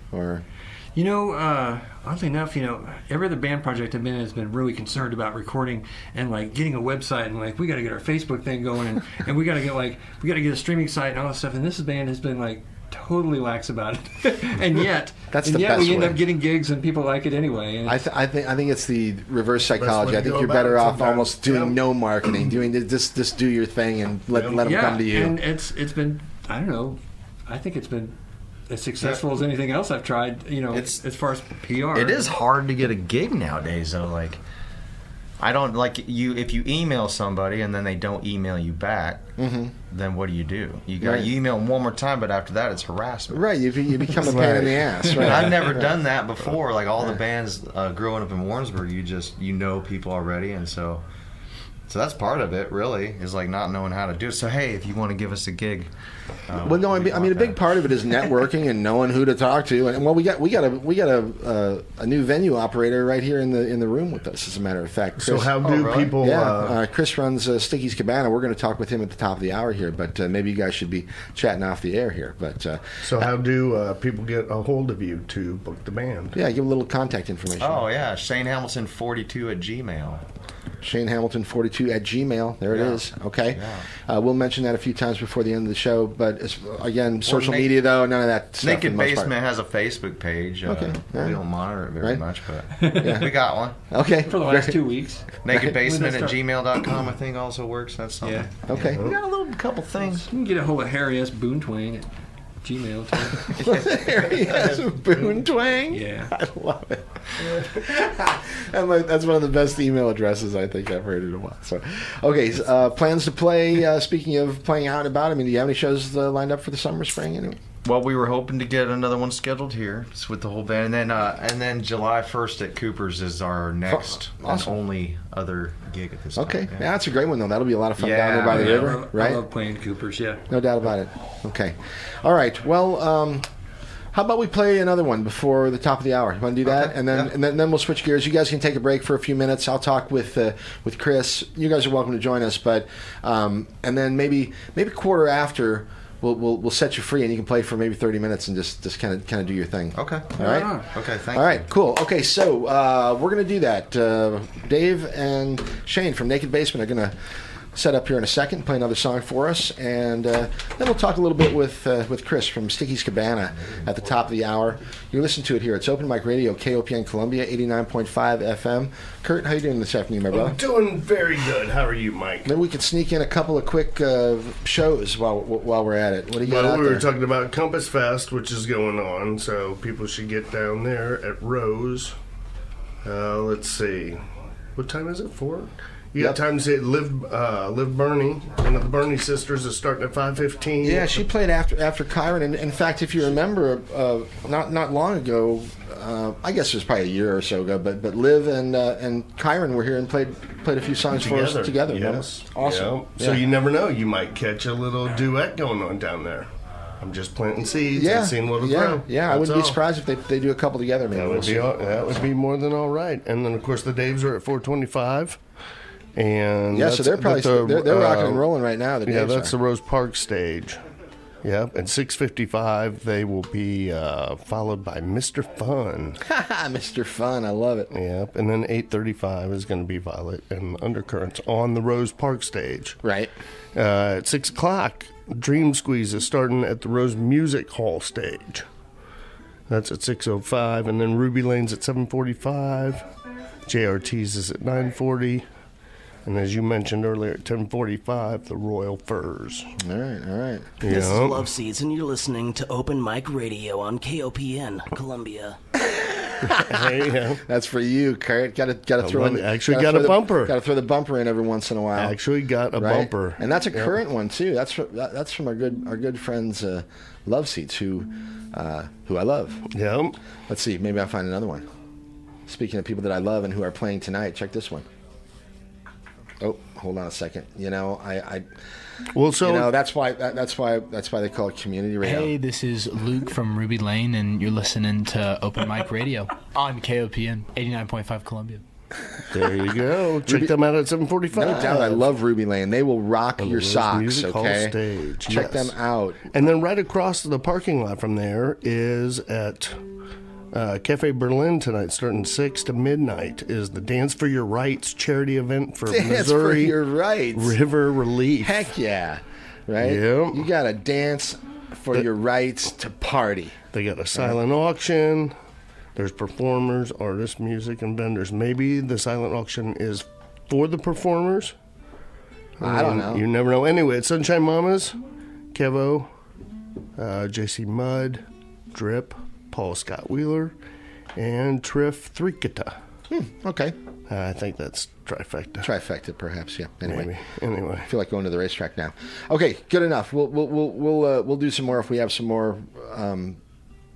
Oddly enough, every other band project I've been in has been really concerned about recording and like getting a website and like we got to get our Facebook thing going and we got to get a streaming site and all that stuff. And this band has been like totally lax about it, and yet we end up getting gigs and people like it anyway. And I think it's the reverse psychology. way I to think go you're about better it off sometimes. almost doing Yeah. no marketing, doing just do your thing and let them come to you. And it's been, I don't know, I think it's been as successful as anything else I've tried. It's- as far as PR. It is hard to get a gig nowadays, though. Like, I don't like you. If you email somebody and then they don't email you back, then what do? You email them one more time, but after that, it's harassment. Right, you become a pain in the ass. Right. And I've never done that before. Like all the bands growing up in Warrensburg, you know people already, and so that's part of it. Really, is like not knowing how to do it. So hey, if you want to give us a gig, Well, no, I mean a big part of it is networking and knowing who to talk to. And well, we got a new venue operator right here in the room with us. As a matter of fact, Chris, So how do really? people? Chris runs Sticky's Cabana. We're going to talk with him at the top of the hour here, but maybe you guys should be chatting off the air here. But So how do people get a hold of you to book the band? yeah, give a little contact information. oh yeah, Shane Hamilton 42 at Gmail. ShaneHamilton42 at Gmail. There it is. Okay. Yeah. We'll mention that a few times before the end of the show. But again, social Naked- media, though, none of that stuff. Naked for the most Basement part. has a Facebook page. Okay. Yeah. We don't monitor it very Right. much, but we got one. Okay. For the last 2 weeks. Nakedbasement at When they gmail.com, I think, also works. That's something. Yeah. Okay. We got a little couple things. You can get a hold of Harry S. Boontwang at Gmail, too. There he has a Boone Twang. Yeah. I love it. That's one of the best email addresses I think I've heard in a while. So, okay, plans to play. Speaking of playing out and about, I mean, do you have any shows lined up for the summer, spring, anyway? Well, we were hoping to get another one scheduled here just with the whole band, and then July 1st at Cooper's is our next Awesome. and only other gig at this Okay, time. yeah, that's a great one though. That'll be a lot of fun Yeah, down there by the yeah, river, right? I love playing Cooper's, yeah. No doubt about it. Okay, all right. Well, how about we play another one before the top of the hour? You want to do that, Okay, and then yeah. and then we'll switch gears. You guys can take a break for a few minutes. I'll talk with Chris. You guys are welcome to join us, but and then maybe quarter after. We'll set you free and you can play for maybe 30 minutes and just kind of do your thing. Okay. All right. Okay, thank All you. right, cool. Okay, so we're going to do that. Dave and Shane from Naked Basement are going to set up here in a second, play another song for us, and then we'll talk a little bit with Chris from Sticky's Cabana at the top of the hour. You listen to it here. It's Open Mic Radio, KOPN Columbia, 89.5 FM. Kurt, how you doing this afternoon, my brother? I'm doing very good. How are you, Mike? Maybe we could sneak in a couple of quick shows while we're at it. What do you got Well, out we there? were talking about Compassfest, which is going on, so people should get down there at Rose. Let's see. What time is it? 4? You got Yep. time to say Live Bernie. One of the Bernie sisters is starting at 5:15. Yeah, she played after Kyron, and in fact, if you remember, not long ago, I guess it was probably a year or so ago, but Liv and Kyron were here and played a few songs for us together. man. Yes. Awesome. Yeah. So Yeah. you never know. You might catch a little duet going on down there. I'm just planting seeds Yeah, and seeing what'll yeah, grow. yeah. I That's wouldn't be all. surprised if they do a couple together. Maybe That would be more than all right. And then of course the Daves are at 425. And Yeah, so they're probably they're rocking and rolling right now. The Yeah, Daves that's are. the Rose Park stage. Yep, at 6:55 they will be followed by Mr. Fun. Mr. Fun, I love it. Yep, and then 8:35 is going to be Violet and Undercurrents on the Rose Park stage. Right. At 6 o'clock, Dream Squeeze is starting at the Rose Music Hall stage. That's at 6:05, and then Ruby Lane's at 7:45. JRT's is at 9:40. And as you mentioned earlier, at 10:45, the Royal Furs. All right. This is Yep. Love Seeds, and you're listening to Open Mic Radio on KOPN, Columbia. There you go. That's for you, Kurt. Got to throw in. Actually got a bumper. Got to throw the bumper in every once in a while. Actually got a Right? bumper. And that's a current one too. That's from our good friends Love Seats who I love. Yep. Let's see, maybe I'll find another one. Speaking of people that I love and who are playing tonight, check this one. Oh, hold on a second. Well, so that's why they call it community radio. Hey, this is Luke from Ruby Lane, and you're listening to Open Mic Radio on KOPN 89.5 Columbia. there you go. Check them out at 7:45. No doubt, I love Ruby Lane. They will rock On the your Rose socks. Music Hall Okay, stage, check yes. them out. And then right across the parking lot from there is at Cafe Berlin tonight, starting 6 to midnight, is the Dance for Your Rights charity event for Dance Missouri for your rights. River Relief. Heck yeah, right? Yep. You got to dance for your rights to party. They got a silent auction. There's performers, artists, music, and vendors. Maybe the silent auction is for the performers. I don't know. You never know. Anyway, it's Sunshine Mamas, Kevo, JC Mudd, Drip, Paul Scott Wheeler, and Triff Thrikita. Okay, I think that's trifecta. trifecta perhaps. Yeah. Anyway. Maybe. Anyway. I feel like going to the racetrack now. Okay, good enough. We'll do some more if we have some more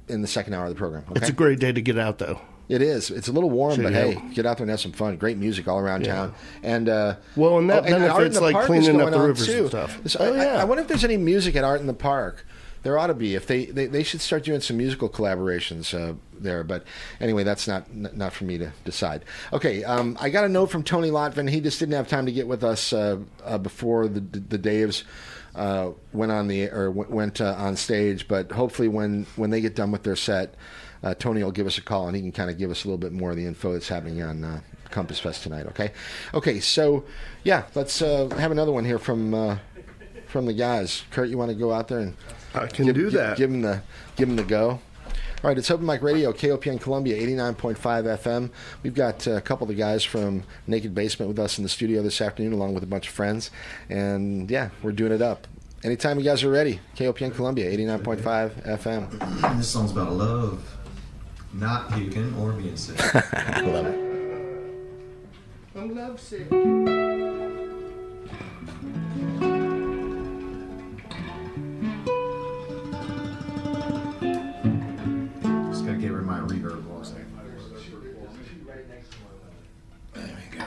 in the second hour of the program. Okay? It's a great day to get out, though. It is. It's a little warm, but Yeah. hey, get out there and have some fun. Great music all around town. And Well, and that Art in benefits the like Park is cleaning up going the on, rivers too. and stuff. So Oh, yeah. I wonder if there's any music at Art in the Park. There ought to be. If they should start doing some musical collaborations there. But anyway, that's not for me to decide. Okay, I got a note from Tony Lotven. He just didn't have time to get with us before the Daves went on stage. But hopefully, when they get done with their set, Tony will give us a call and he can kind of give us a little bit more of the info that's happening on Compassfest tonight. Okay. So yeah, let's have another one here from the guys. Kurt, you want to go out there and I can do that. Give them the go. All right, it's Open Mic Radio, KOPN Columbia, 89.5 FM. We've got a couple of the guys from Naked Basement with us in the studio this afternoon, along with a bunch of friends. And, yeah, we're doing it up. Anytime you guys are ready, KOPN Columbia, 89.5 FM. This song's about love, not puking or being sick. Love it. I'm lovesick. Just gotta get rid of my reverb voice. There we go.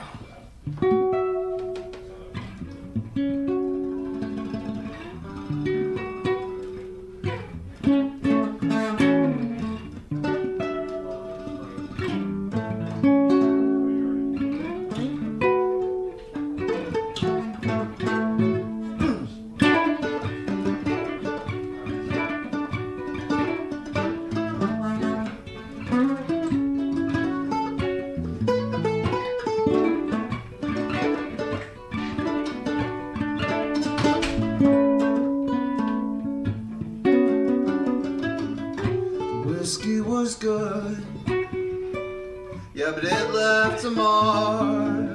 Whiskey was good, yeah, but it left a mark.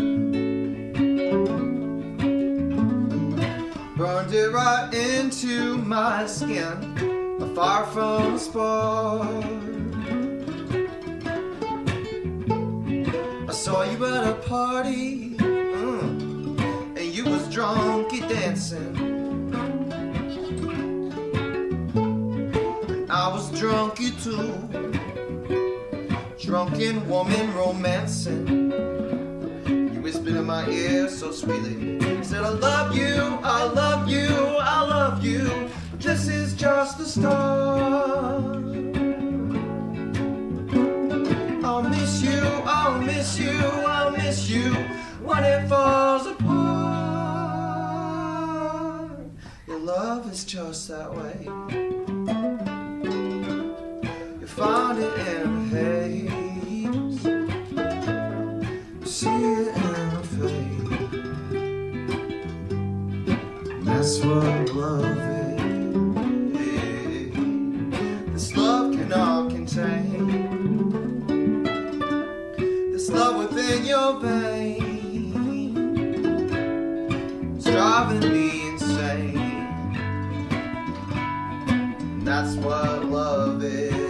Burned it right into my skin, a fire from a spark. I saw you at a party, and you was drunky dancing. I was drunky too, drunken woman romancing. You whispered in my ear so sweetly, said I love you, I love you, I love you. This is just the start. I'll miss you, I'll miss you, I'll miss you when it falls apart. Your love is just that way. Find it in the haze, you see it in the face. That's what love is. This love cannot contain. This love within your veins is driving me insane. That's what love is.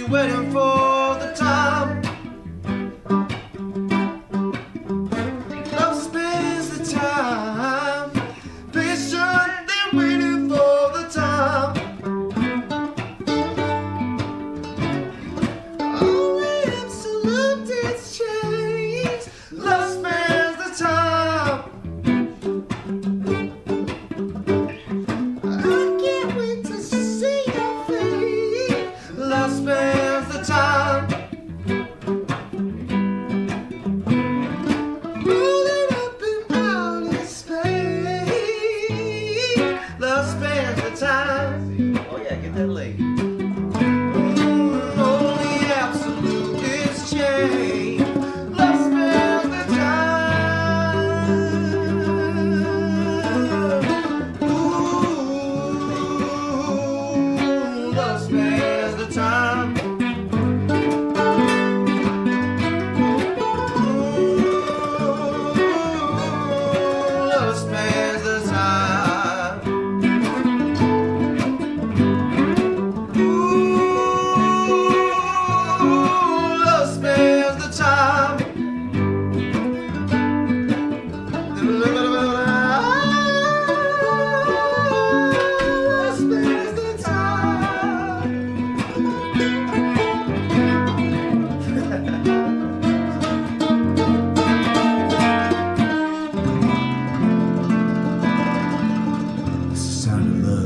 Waiting for the time. Love spends the time, patiently waiting for the time. Only absolute is change. Love spends the time. I can't wait to see your face. Love spends the time. Rolling up in outer space. Love spends the time. Oh yeah, get that late. Only absolute is change. Love spends the time. Ooh, love spends the time. Love spends the time.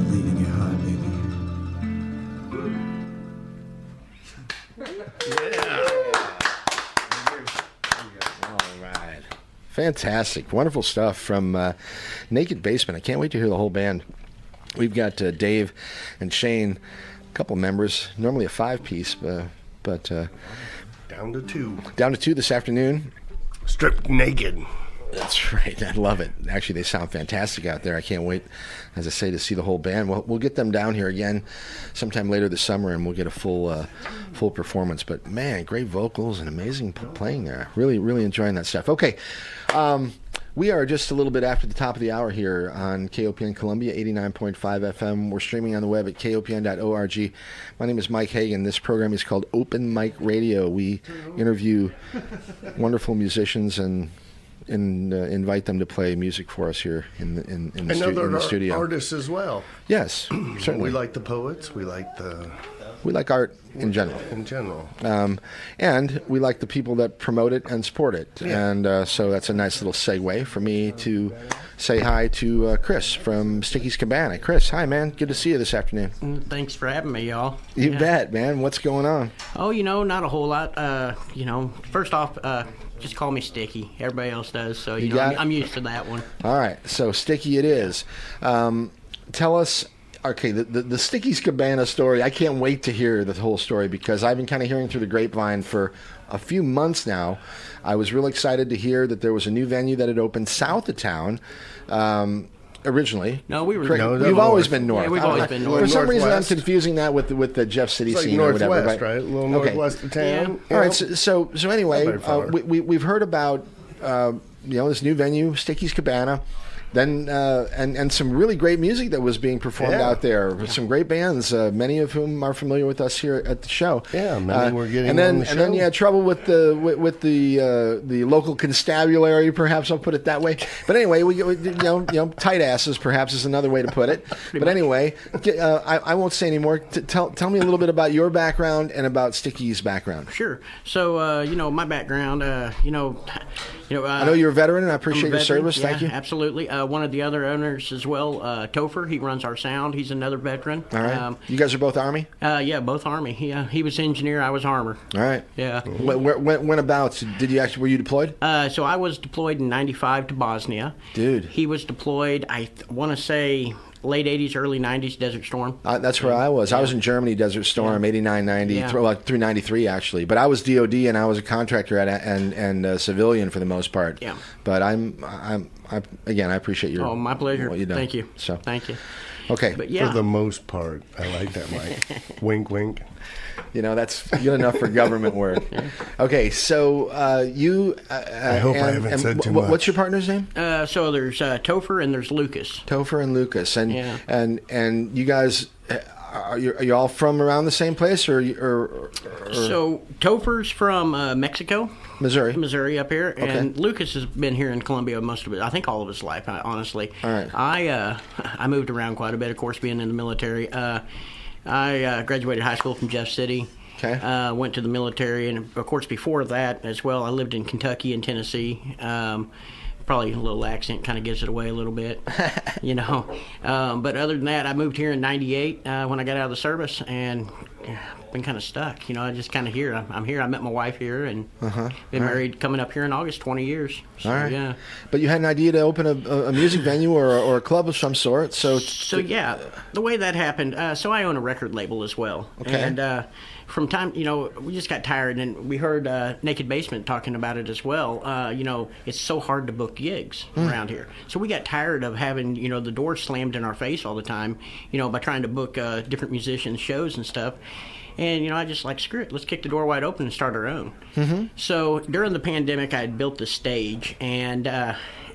leaving you high, baby. All right. Fantastic. Wonderful stuff from Naked Basement. I can't wait to hear the whole band. We've got Dave and Shane, a couple members, normally a 5-piece, but Down to 2. down to 2 this afternoon. Stripped naked. That's right. I love it. Actually, they sound fantastic out there. I can't wait, as I say, to see the whole band. We'll get them down here again sometime later this summer, and we'll get a full performance. But man, great vocals and amazing playing there. Really, really enjoying that stuff. Okay, we are just a little bit after the top of the hour here on KOPN Columbia 89.5 FM. We're streaming on the web at kopn.org. My name is Mike Hagan. This program is called Open Mic Radio. We interview wonderful musicians and invite them to play music for us here in the studio. Artists as well. Yes, certainly. We like the poets. We like art in general. And we like the people that promote it and support it. Yeah. And so that's a nice little segue for me to say hi to Chris from Sticky's Cabana. Chris, hi, man. Good to see you this afternoon. Thanks for having me, y'all. You bet, man. What's going on? Oh, not a whole lot. First off, just call me Sticky. Everybody else does, so I'm used to that one. All right, so Sticky it is. Tell us, okay, the Sticky's Cabana story. I can't wait to hear the whole story because I've been kind of hearing through the grapevine for a few months now. I was really excited to hear that there was a new venue that had opened south of town. Originally, no, we've always been north. Yeah, we've always been north. For some reason, I'm confusing that with the Jeff City it's scene like or whatever. Right? A little northwest of town. Yeah. All right. So anyway, we've heard about this new venue, Sticky's Cabana. Then and some really great music that was being performed out there. Yeah. Some great bands, many of whom are familiar with us here at the show. Yeah, many were getting and then on the show. And then you had trouble with the local constabulary, perhaps I'll put it that way. But anyway, we tight asses, perhaps is another way to put it. But anyway, I won't say anymore. Tell me a little bit about your background and about Sticky's background. Sure. So my background, I know you're a veteran, and I appreciate your service. Yeah, thank you. Absolutely. One of the other owners as well, Topher. He runs our sound. He's another veteran. All right. You guys are both Army? Yeah, both Army. He was engineer. I was armor. All right. Yeah. When about? Were you deployed? So I was deployed in '95 to Bosnia. Dude. He was deployed, I want to say, late 80s, early 90s, Desert Storm. That's where I was. Yeah. I was in Germany, Desert Storm, 89, 90, through 93, actually. But I was DOD, and I was a contractor and civilian for the most part. Yeah. But I appreciate your... Oh, my pleasure. What you done. Thank you. So. Thank you. Okay. But yeah. For the most part. I like that, Mike. Wink, wink. That's good enough for government work. Yeah. Okay, so you... I hope I haven't said too much. What's your partner's name? So there's Topher and there's Lucas. Topher and Lucas. And you guys... Are you all from around the same place, or So Topher's from Mexico, Missouri up here, and Lucas has been here in Columbia most of it. I think all of his life, honestly. All right. I moved around quite a bit, of course, being in the military. I graduated high school from Jeff City. Okay. Went to the military, and of course before that as well, I lived in Kentucky and Tennessee. Probably a little accent kind of gives it away a little bit, But other than that, I moved here in '98 when I got out of the service, and been kind of stuck. I just kind of here. I'm here. I met my wife here, and been married coming up here in August, 20 years. So, all right. Yeah. But you had an idea to open a music venue or a club of some sort. So yeah, the way that happened. So I own a record label as well. Okay. And from time, we just got tired, and we heard Naked Basement talking about it as well. It's so hard to book gigs around here. So we got tired of having, the door slammed in our face all the time, by trying to book different musicians' shows and stuff. And, I just screw it, let's kick the door wide open and start our own. Mm-hmm. So during the pandemic, I had built the stage, and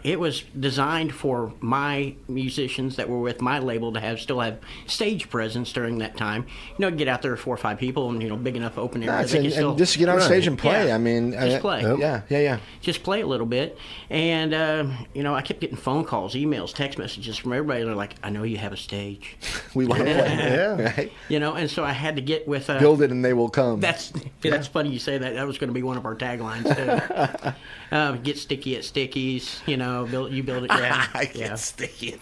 it was designed for my musicians that were with my label to still have stage presence during that time. Get out there 4 or 5 people and, big enough open area. And just to get on stage and play. Yeah. I mean, just play. Yeah. Just play a little bit. And, I kept getting phone calls, emails, text messages from everybody. They're like, I know you have a stage. We want to play. Yeah. Right. And so I had to get with... Build it and they will come. That's funny you say that. That was going to be one of our taglines, too. Get sticky at Sticky's, No, you build it. Yeah, It's sticky.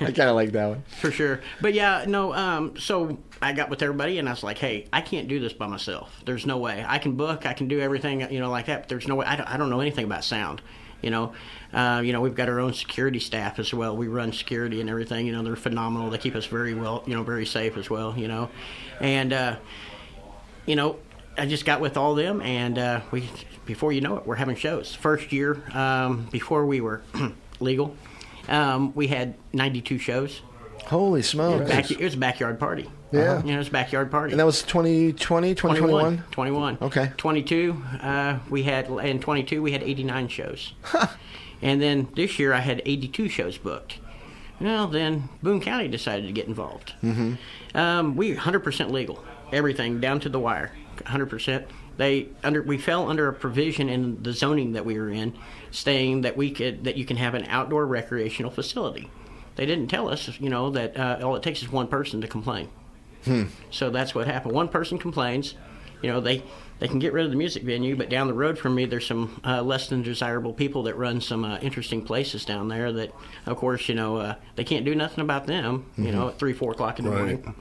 I kind of like that one. for sure. But yeah, no. So I got with everybody, and I was like, "Hey, I can't do this by myself. There's no way. I can book, I can do everything, like that. But there's no way. I don't know anything about sound. We've got our own security staff as well. We run security and everything. They're phenomenal. They keep us very well. Very safe as well. And I just got with all them, and before you know it, we're having shows. First year, before we were legal, we had 92 shows. Holy smokes. It was a backyard party. Yeah. It was a backyard party. And that was 2020, 2021? 21. Okay. 22, we had 89 shows. And then this year I had 82 shows booked. Well, then Boone County decided to get involved. Mm-hmm. We 100% legal. Everything down to the wire. 100%. We fell under a provision in the zoning that we were in, saying that you can have an outdoor recreational facility. They didn't tell us, that all it takes is one person to complain. So that's what happened. One person complains, they can get rid of the music venue, but down the road from me, there's some less than desirable people that run some interesting places down there that, of course, they can't do nothing about them, at 3, 4 o'clock in the morning.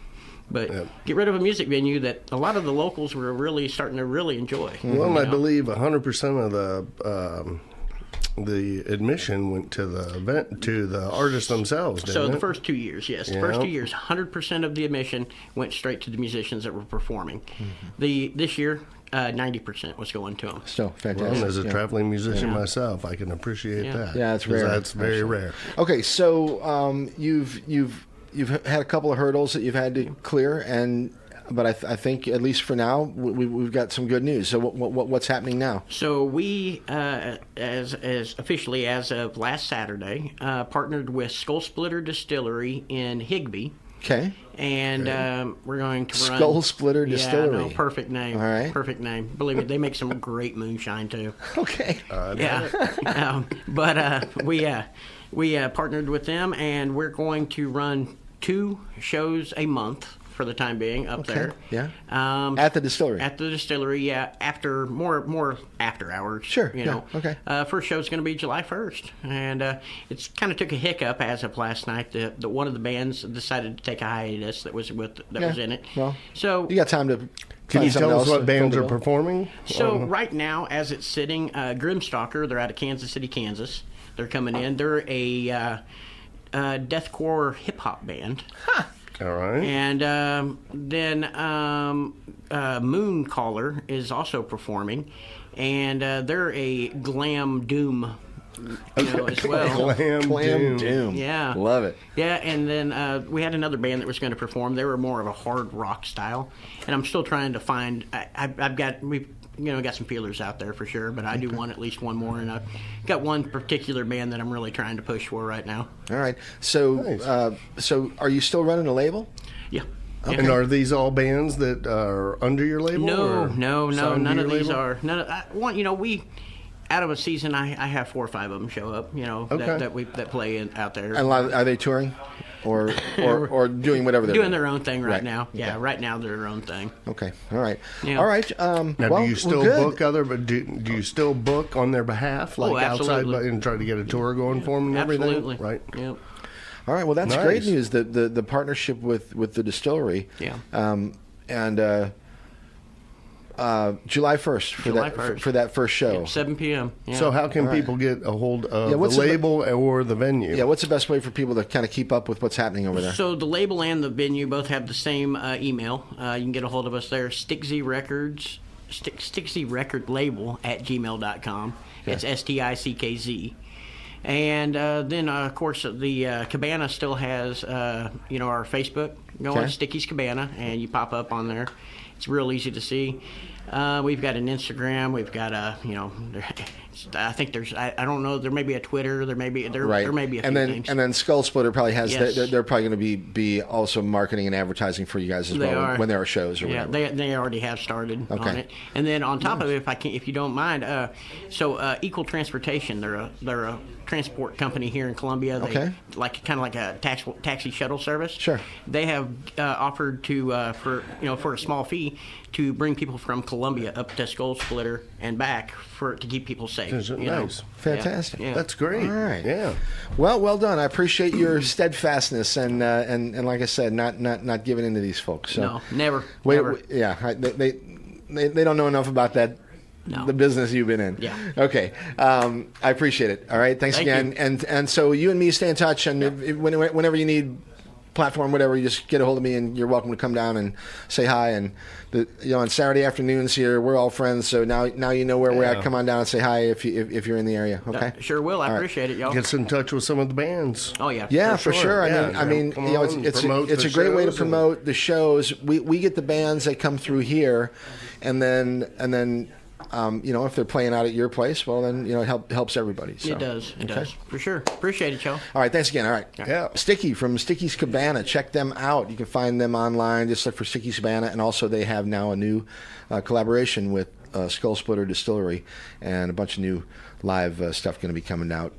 But get rid of a music venue that a lot of the locals were really starting to really enjoy. Well, I believe 100% of the admission went to the event, to the artists themselves, didn't So it? the first 2 years, yes. The first 2 years, 100% of the admission went straight to the musicians that were performing. This year, 90% was going to them. So fantastic. Well, as a traveling musician myself, I can appreciate that. Yeah, it's rare. That's very rare. Okay, so you've had a couple of hurdles that you've had to clear, but I think at least for now we've got some good news. So what's happening now? So we, as officially as of last Saturday, partnered with Skull Splitter Distillery in Higbee. Okay. And we're going to run Skull Splitter Distillery. Yeah, no, perfect name. All right. Perfect name. Believe me, they make some great moonshine too. Okay. We partnered with them, and we're going to run 2 shows a month for the time being up there. Yeah. At the distillery. At the distillery, yeah. After more after hours. Sure. Okay. First show is going to be July 1st, and it's kind of took a hiccup as of last night. The one of the bands decided to take a hiatus that was in it. Well, so you got time to. Can you tell us what bands are fill the bill? performing? So right now, as it's sitting, Grimstalker, they're out of Kansas City, Kansas. They're coming in. They're a deathcore hip hop band. All right. And then Mooncaller is also performing, and they're a glam doom, as well. Glam doom. Yeah. Love it. Yeah, and then we had another band that was going to perform. They were more of a hard rock style, and I'm still trying to find. We've got some feelers out there for sure, but I do want at least one more, and I've got one particular band that I'm really trying to push for right now. All right. So, Nice. So are you still running a label? Yeah. Okay. And are these all bands that are under your label? No, or signed none to of your these label? are. We out of a season, I have 4 or 5 of them show up. That play out there. And are they touring, or doing whatever they're doing their own thing right now? Okay. Yeah, right now they're their own thing. Okay. All right. Yeah. All right. Now, well, do you still good. book do you still book on their behalf, like outside, absolutely. and try to get a tour going for them and everything? Absolutely. Right. Yep. All right. Well, that's Nice. great news. The partnership with the distillery. Yeah. And July 1st for that first show. 7 p.m. Yeah. So how can people get a hold of the what's the- label or the venue? Yeah. What's the best way for people to kind of keep up with what's happening over there? So the label and the venue both have the same email. You can get a hold of us there. Stickzy Records, Stickzy Record Label at gmail.com. Okay. It's STICKZ. And then, of course, the Cabana still has, our Facebook going, Okay. Sticky's Cabana, and you pop up on there. It's real easy to see. We've got an Instagram. We've got I think there's, I don't know, there may be a Twitter. There may be a few names. And then Skull Splitter probably has, Yes. they're probably going to be also marketing and advertising for you guys as well when there are shows or whatever. They already have started on Okay. it. And then on top of it, if you don't mind, Equal Transportation, they're a transport company here in Columbia. They, Okay. kind of like a taxi shuttle service. Sure. They have offered to for a small fee free to bring people from Columbia up to Skull Splitter and back to keep people safe. Nice. Fantastic. Yeah. That's great. All right. Yeah. Well done. I appreciate your steadfastness and like I said, not giving in to these folks. So. No, never. They don't know enough about that. No. The business you've been in. Yeah. Okay. I appreciate it. All right. Thanks Thank again. you. And so you and me stay in touch. And whenever you need platform, whatever, you just get a hold of me, and you're welcome to come down and say hi. And on Saturday afternoons here, we're all friends. So now you know where we're at. Come on down and say hi if you're in the area. Okay. Sure will. I appreciate it, y'all. Get in touch with some of the bands. Oh yeah. Yeah, for sure. I mean, it's a great way to promote the shows. We get the bands that come through here, and then if they're playing out at your place, well, then it helps everybody. So. It does. It does for sure. Appreciate it, y'all. All right, thanks again. All right, Yeah. Sticky from Sticky's Cabana. Check them out. You can find them online. Just look for Sticky's Cabana, and also they have now a new collaboration with Skull Splitter Distillery, and a bunch of new live stuff going to be coming out.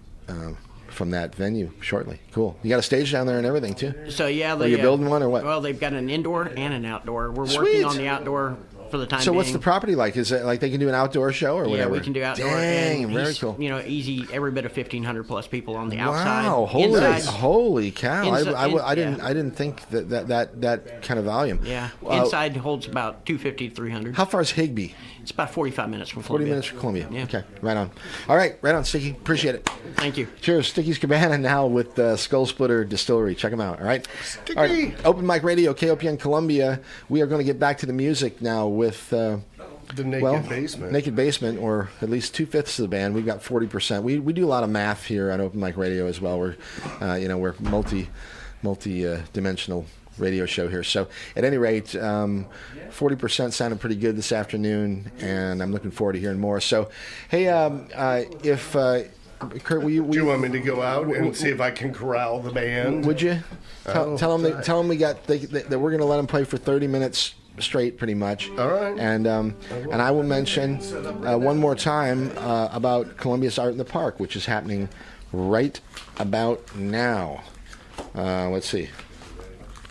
From that venue shortly. Cool. You got a stage down there and everything too? So yeah, are you building one or what? Well, they've got an indoor and an outdoor. We're Sweet. working on the outdoor for the time being. So what's the property like? Is it like they can do an outdoor show or whatever? Yeah, we can do outdoor. Dang, and very cool. Easy. Every bit of 1,500 plus people on the outside. Wow, holy cow! I didn't think that kind of volume. Yeah, inside holds about 250 to 300. How far is Higbee? It's about 45 minutes from 40 Columbia. minutes from Columbia. Yeah. Okay, right on. All right, Sticky. Appreciate it. Thank you. Cheers, Sticky's Cabana now with Skull Splitter Distillery. Check them out. All right. Sticky. All right. Open Mic Radio, KOPN Columbia. We are going to get back to the music now with the Naked Basement, or at least 2/5 of the band. We've got 40%. We do a lot of math here on Open Mic Radio as well. We're we're multi-dimensional radio show here. So at any rate, 40% sounded pretty good this afternoon, and I'm looking forward to hearing more. So, hey, if Kurt, do you want me to go out and see if I can corral the band? Would you tell them that we're going to let them play for 30 minutes straight, pretty much. All right. And I will mention one more time about Columbia's Art in the Park, which is happening right about now. Let's see.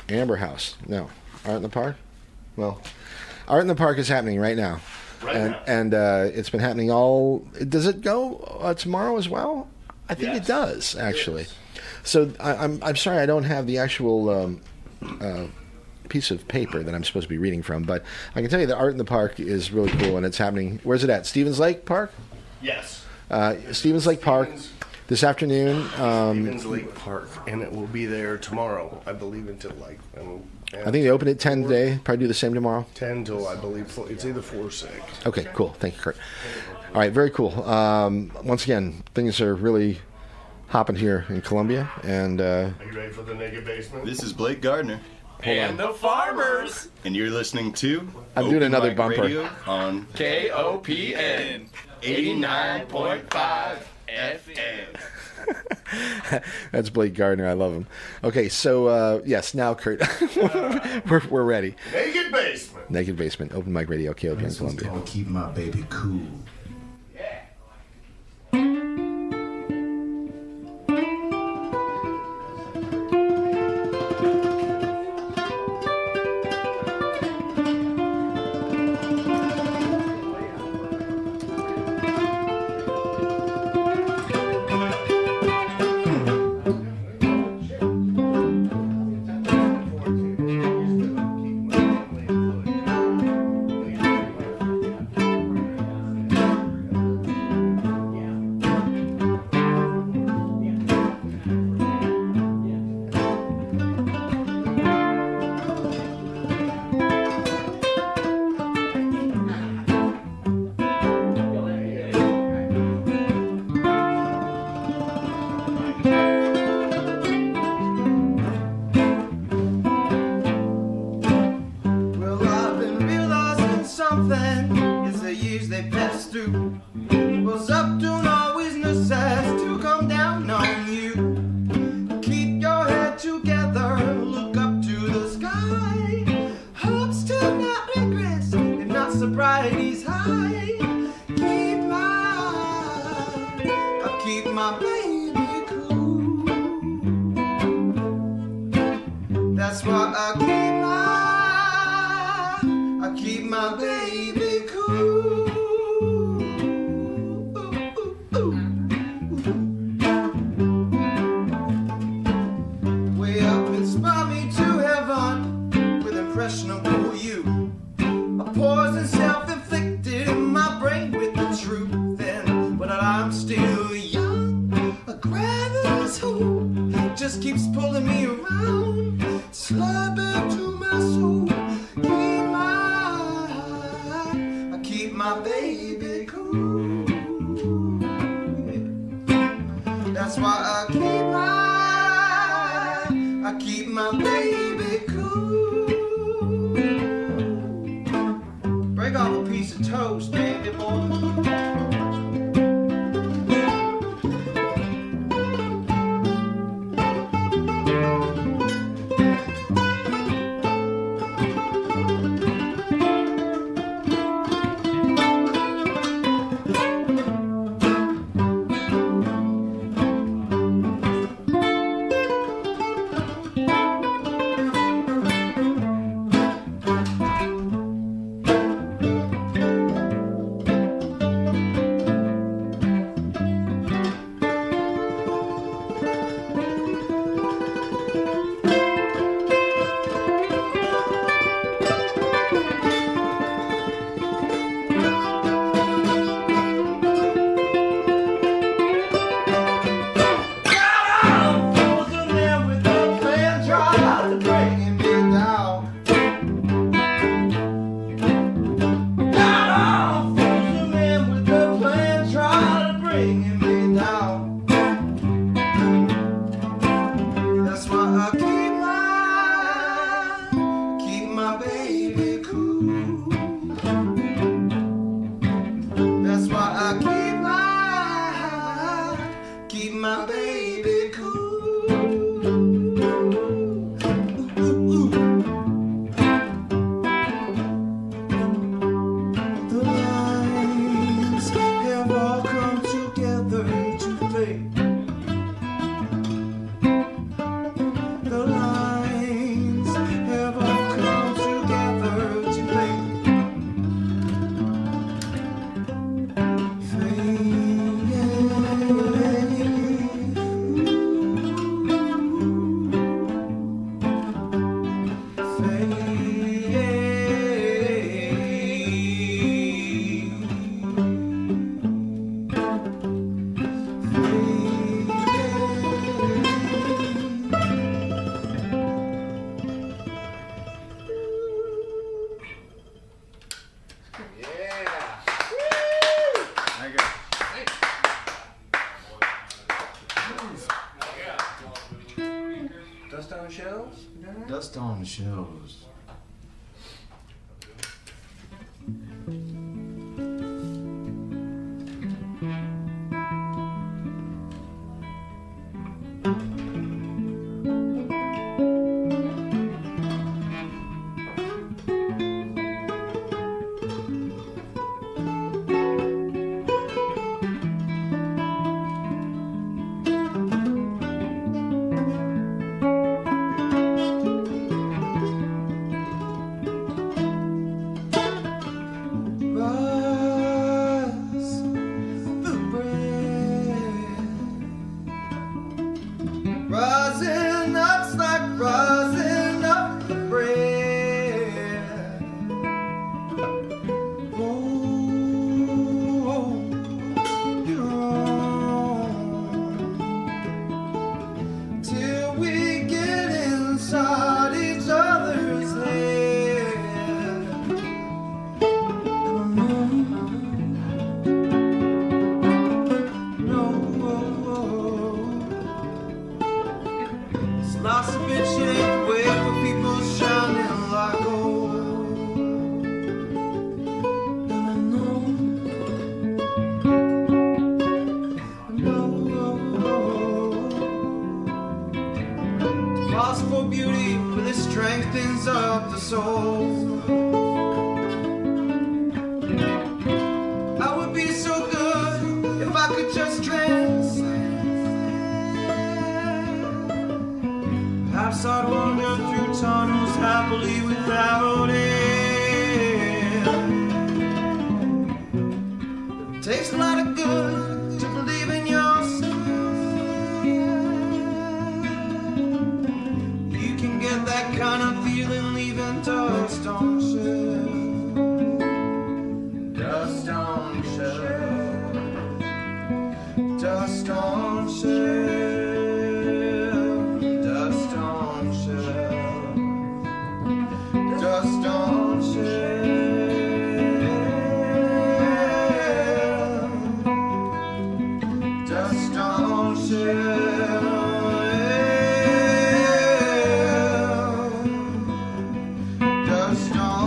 Amber House. No. Art in the Park? Well, Art in the Park is happening right now. And it's been happening all... Does it go tomorrow as well? I think it does, actually. Yes. So I'm sorry I don't have the actual piece of paper that I'm supposed to be reading from, but I can tell you that Art in the Park is really cool, and it's happening... Where's it at? Stevens Lake Park? Yes. Stevens Lake Park. This afternoon, Stevens Lake Park, and it will be there tomorrow, I believe, until I think they open at 10 today. Probably do the same tomorrow. 10 till I believe it's either 4 or 6. Okay, cool. Thank you, Kurt. All right, very cool. Once again, things are really hopping here in Columbia, and are you ready for the Naked Basement? This is Blake Gardner. And the Farmers. And you're listening to I'm doing another bumper Radio on KOPN 89.5 FM. That's Blake Gardner. I love him. Okay, so yes, now Kurt, we're ready. Naked Basement. Naked Basement. Open Mic Radio, KOPN Columbia. Gonna keep my baby cool. impressionable you. A poison self-inflicted in my brain with the truth. And but I'm still young, a gravity's hope just keeps pulling me around. Slide back to my soul. Keep my baby cool. That's why I keep my baby cool. Break off a piece of toast, baby boy. Dust on the shelves. That kind of feeling leaving and dust on shelf. Dust on shelf. Dust on shelf. Dust on shelf. Dust on shelf. Dust on shelf. Dust on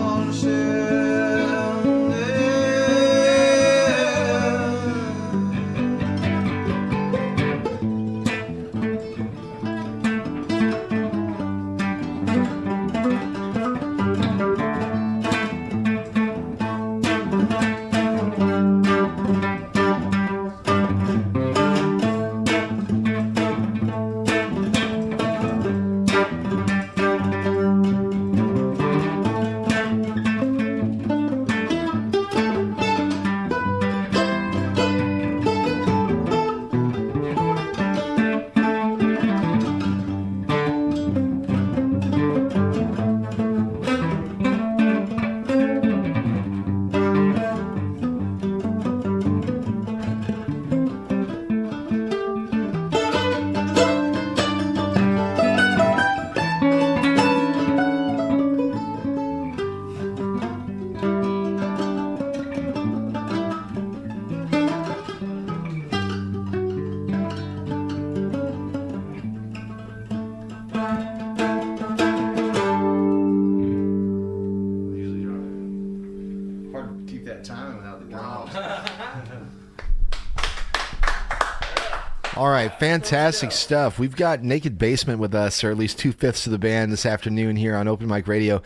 Hard to keep that time without the drums. All right, fantastic stuff. We've got Naked Basement with us, or at least 2/5 of the band this afternoon here on Open Mic Radio.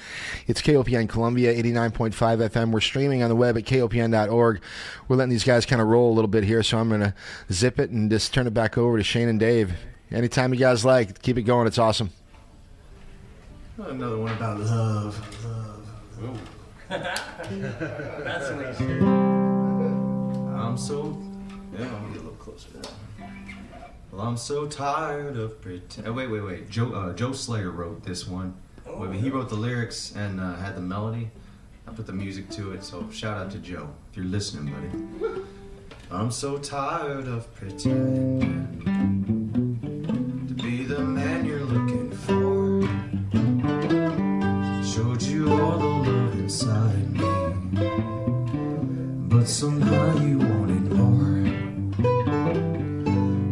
It's KOPN Columbia, 89.5 FM. We're streaming on the web at kopn.org. We're letting these guys kind of roll a little bit here, so I'm going to zip it and just turn it back over to Shane and Dave. Anytime you guys like, keep it going. It's awesome. Another one about love. That's nice. I'm so. Yeah, I'm gonna get a little closer now. Well, I'm so tired of pretend. Wait. Joe Slayer wrote this one. He wrote the lyrics and had the melody. I put the music to it, so shout out to Joe if you're listening, buddy. I'm so tired of pretending to be the man you're looking for. Showed you all the love inside me, but somehow you wanted more.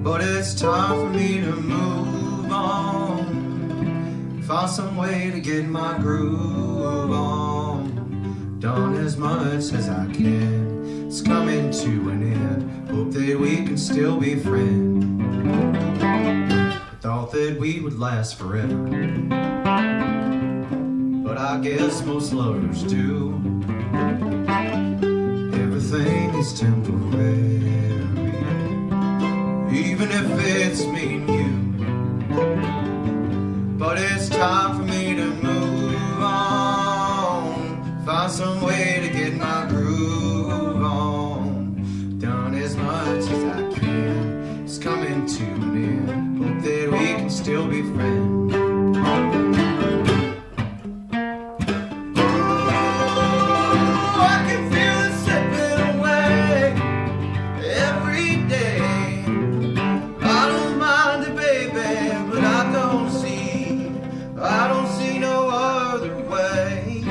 But it's time for me to move on, find some way to get my groove on. Done as much as I can, it's coming to an end. Hope that we can still be friends. I thought that we would last forever, but I guess most lovers do. Everything is temporary, even if it's me and you. But it's time for me to move on, find some way to get my groove on. Done as much as I can, it's coming to an end. Hope that we can still be friends. I can feel it slipping away every day. I don't mind it, baby, but I don't see no other way.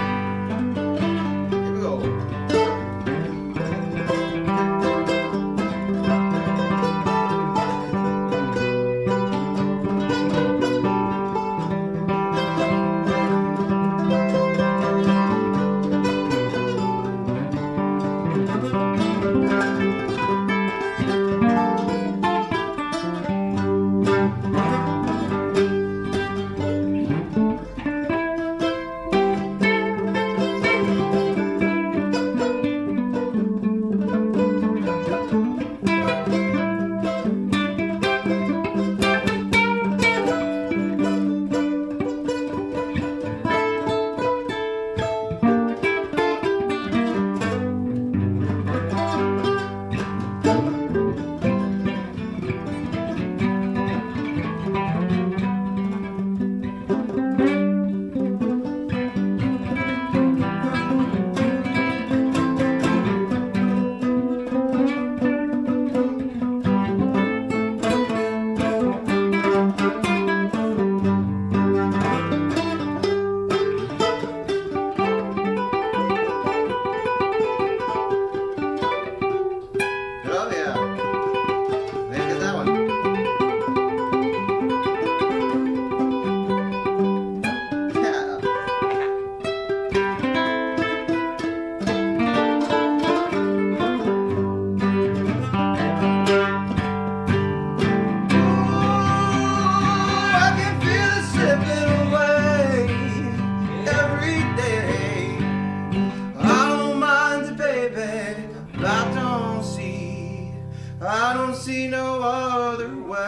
see no other way.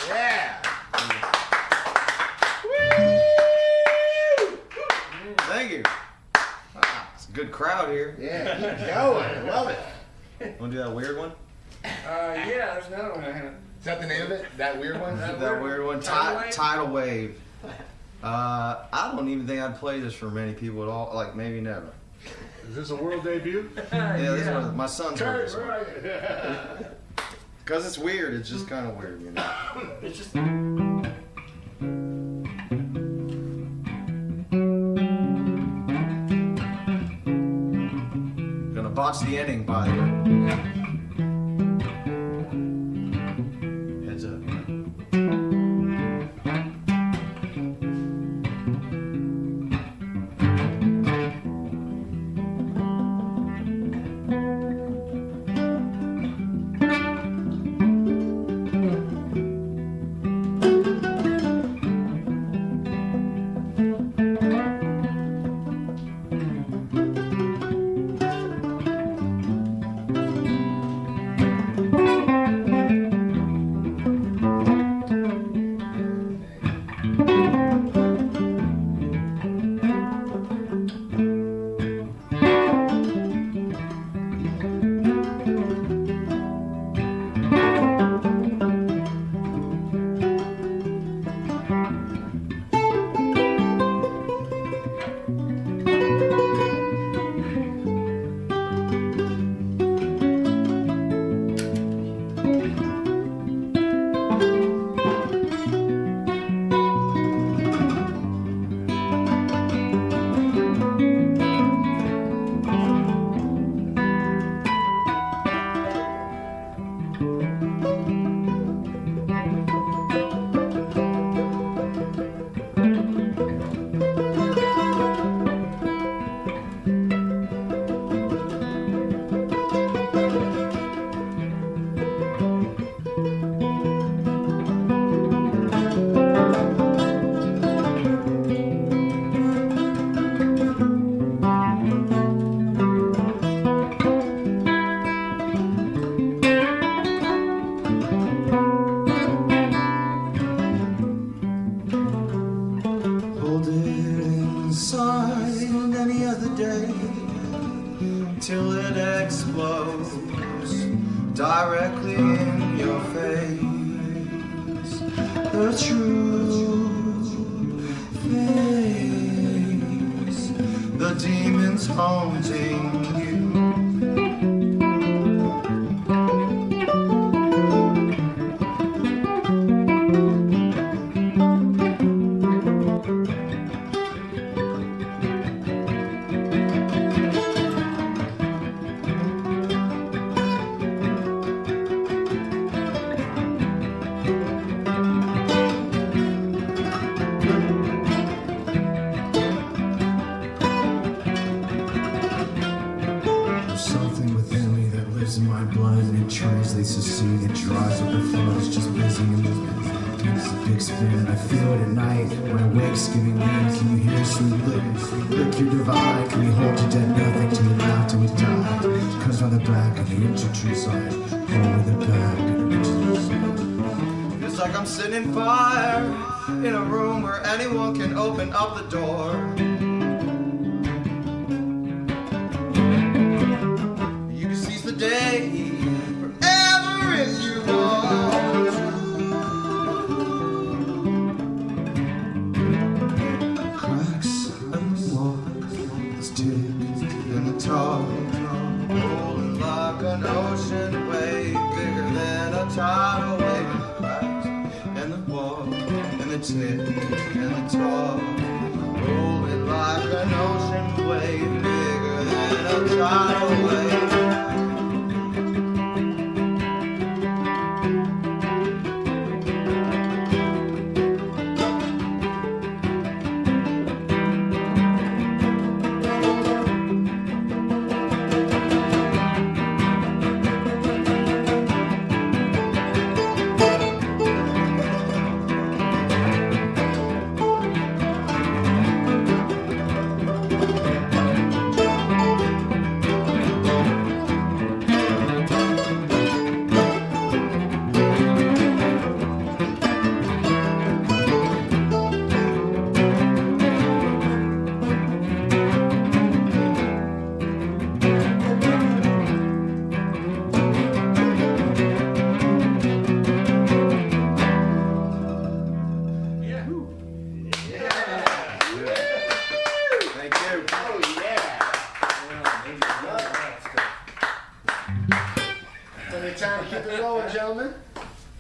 Yeah. Thank you. It's a good crowd here. Yeah, keep going. I love it. Want to do that weird one? Yeah, there's another one I have. Is that the name of it? That weird one? That weird one. Tidal wave. I don't even think I'd play this for many people at all. Like maybe never. Is this a world debut? Yeah, this one, my son's heard this one. Because it's weird. It's just kind of weird, you know. It's just. Gonna botch the ending, by the way. Heads up. till it explodes directly in your face. The true face, the demons haunting you. Something within me that lives in my blood, and it translates to sea, and it dries with the flows, just busy and takes a big spin. I feel it at night when I wake's giving in. Can you hear sweet lick your divine? Can we hold you dead nothing till we laugh till we die? Comes on the back of the infantry side, over the back of the infantry side. It's like I'm sitting in fire in a room where anyone can open up the door. Day forever if you want. Cracks in the walls, tick in the tall, rolling like an ocean wave, bigger than a tidal wave. Cracks in the wall, and the tick and the tall, rolling like an ocean wave, bigger than a tidal wave.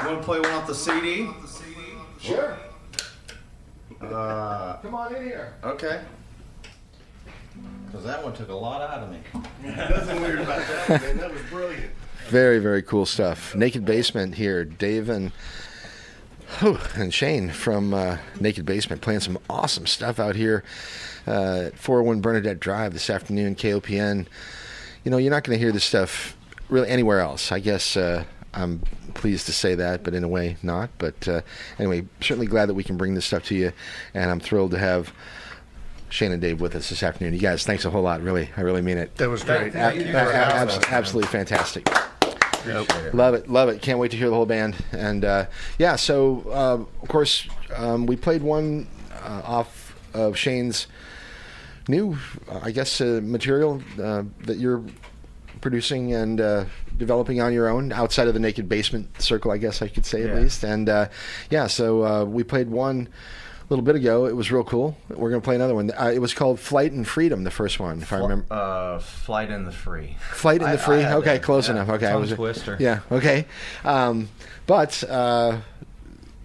Want to play one off the CD? Sure. Come on in here. Okay. Because that one took a lot out of me. Nothing weird about that, man. That was brilliant. Very, very cool stuff. Naked Basement here. Dave and Shane from Naked Basement playing some awesome stuff out here at 401 Bernadette Drive this afternoon, KOPN. You know, you're not going to hear this stuff really anywhere else. I guess I'm pleased to say that, but in a way not. But anyway, certainly glad that we can bring this stuff to you, and I'm thrilled to have Shane and Dave with us this afternoon. You guys, thanks a whole lot. Really, I really mean it. That was great. Absolutely fantastic. Appreciate it. Love it. Can't wait to hear the whole band. And so of course, we played one off of Shane's new, I guess, material that you're producing and developing on your own outside of the Naked Basement circle, I guess I could say, at least. And so we played one a little bit ago. It was real cool. We're going to play another one. It was called Flight and Freedom, the first one, if I remember. Flight in the Free. Flight in the Free? Okay, that. close enough. Okay, Tongue twister. Yeah, okay. But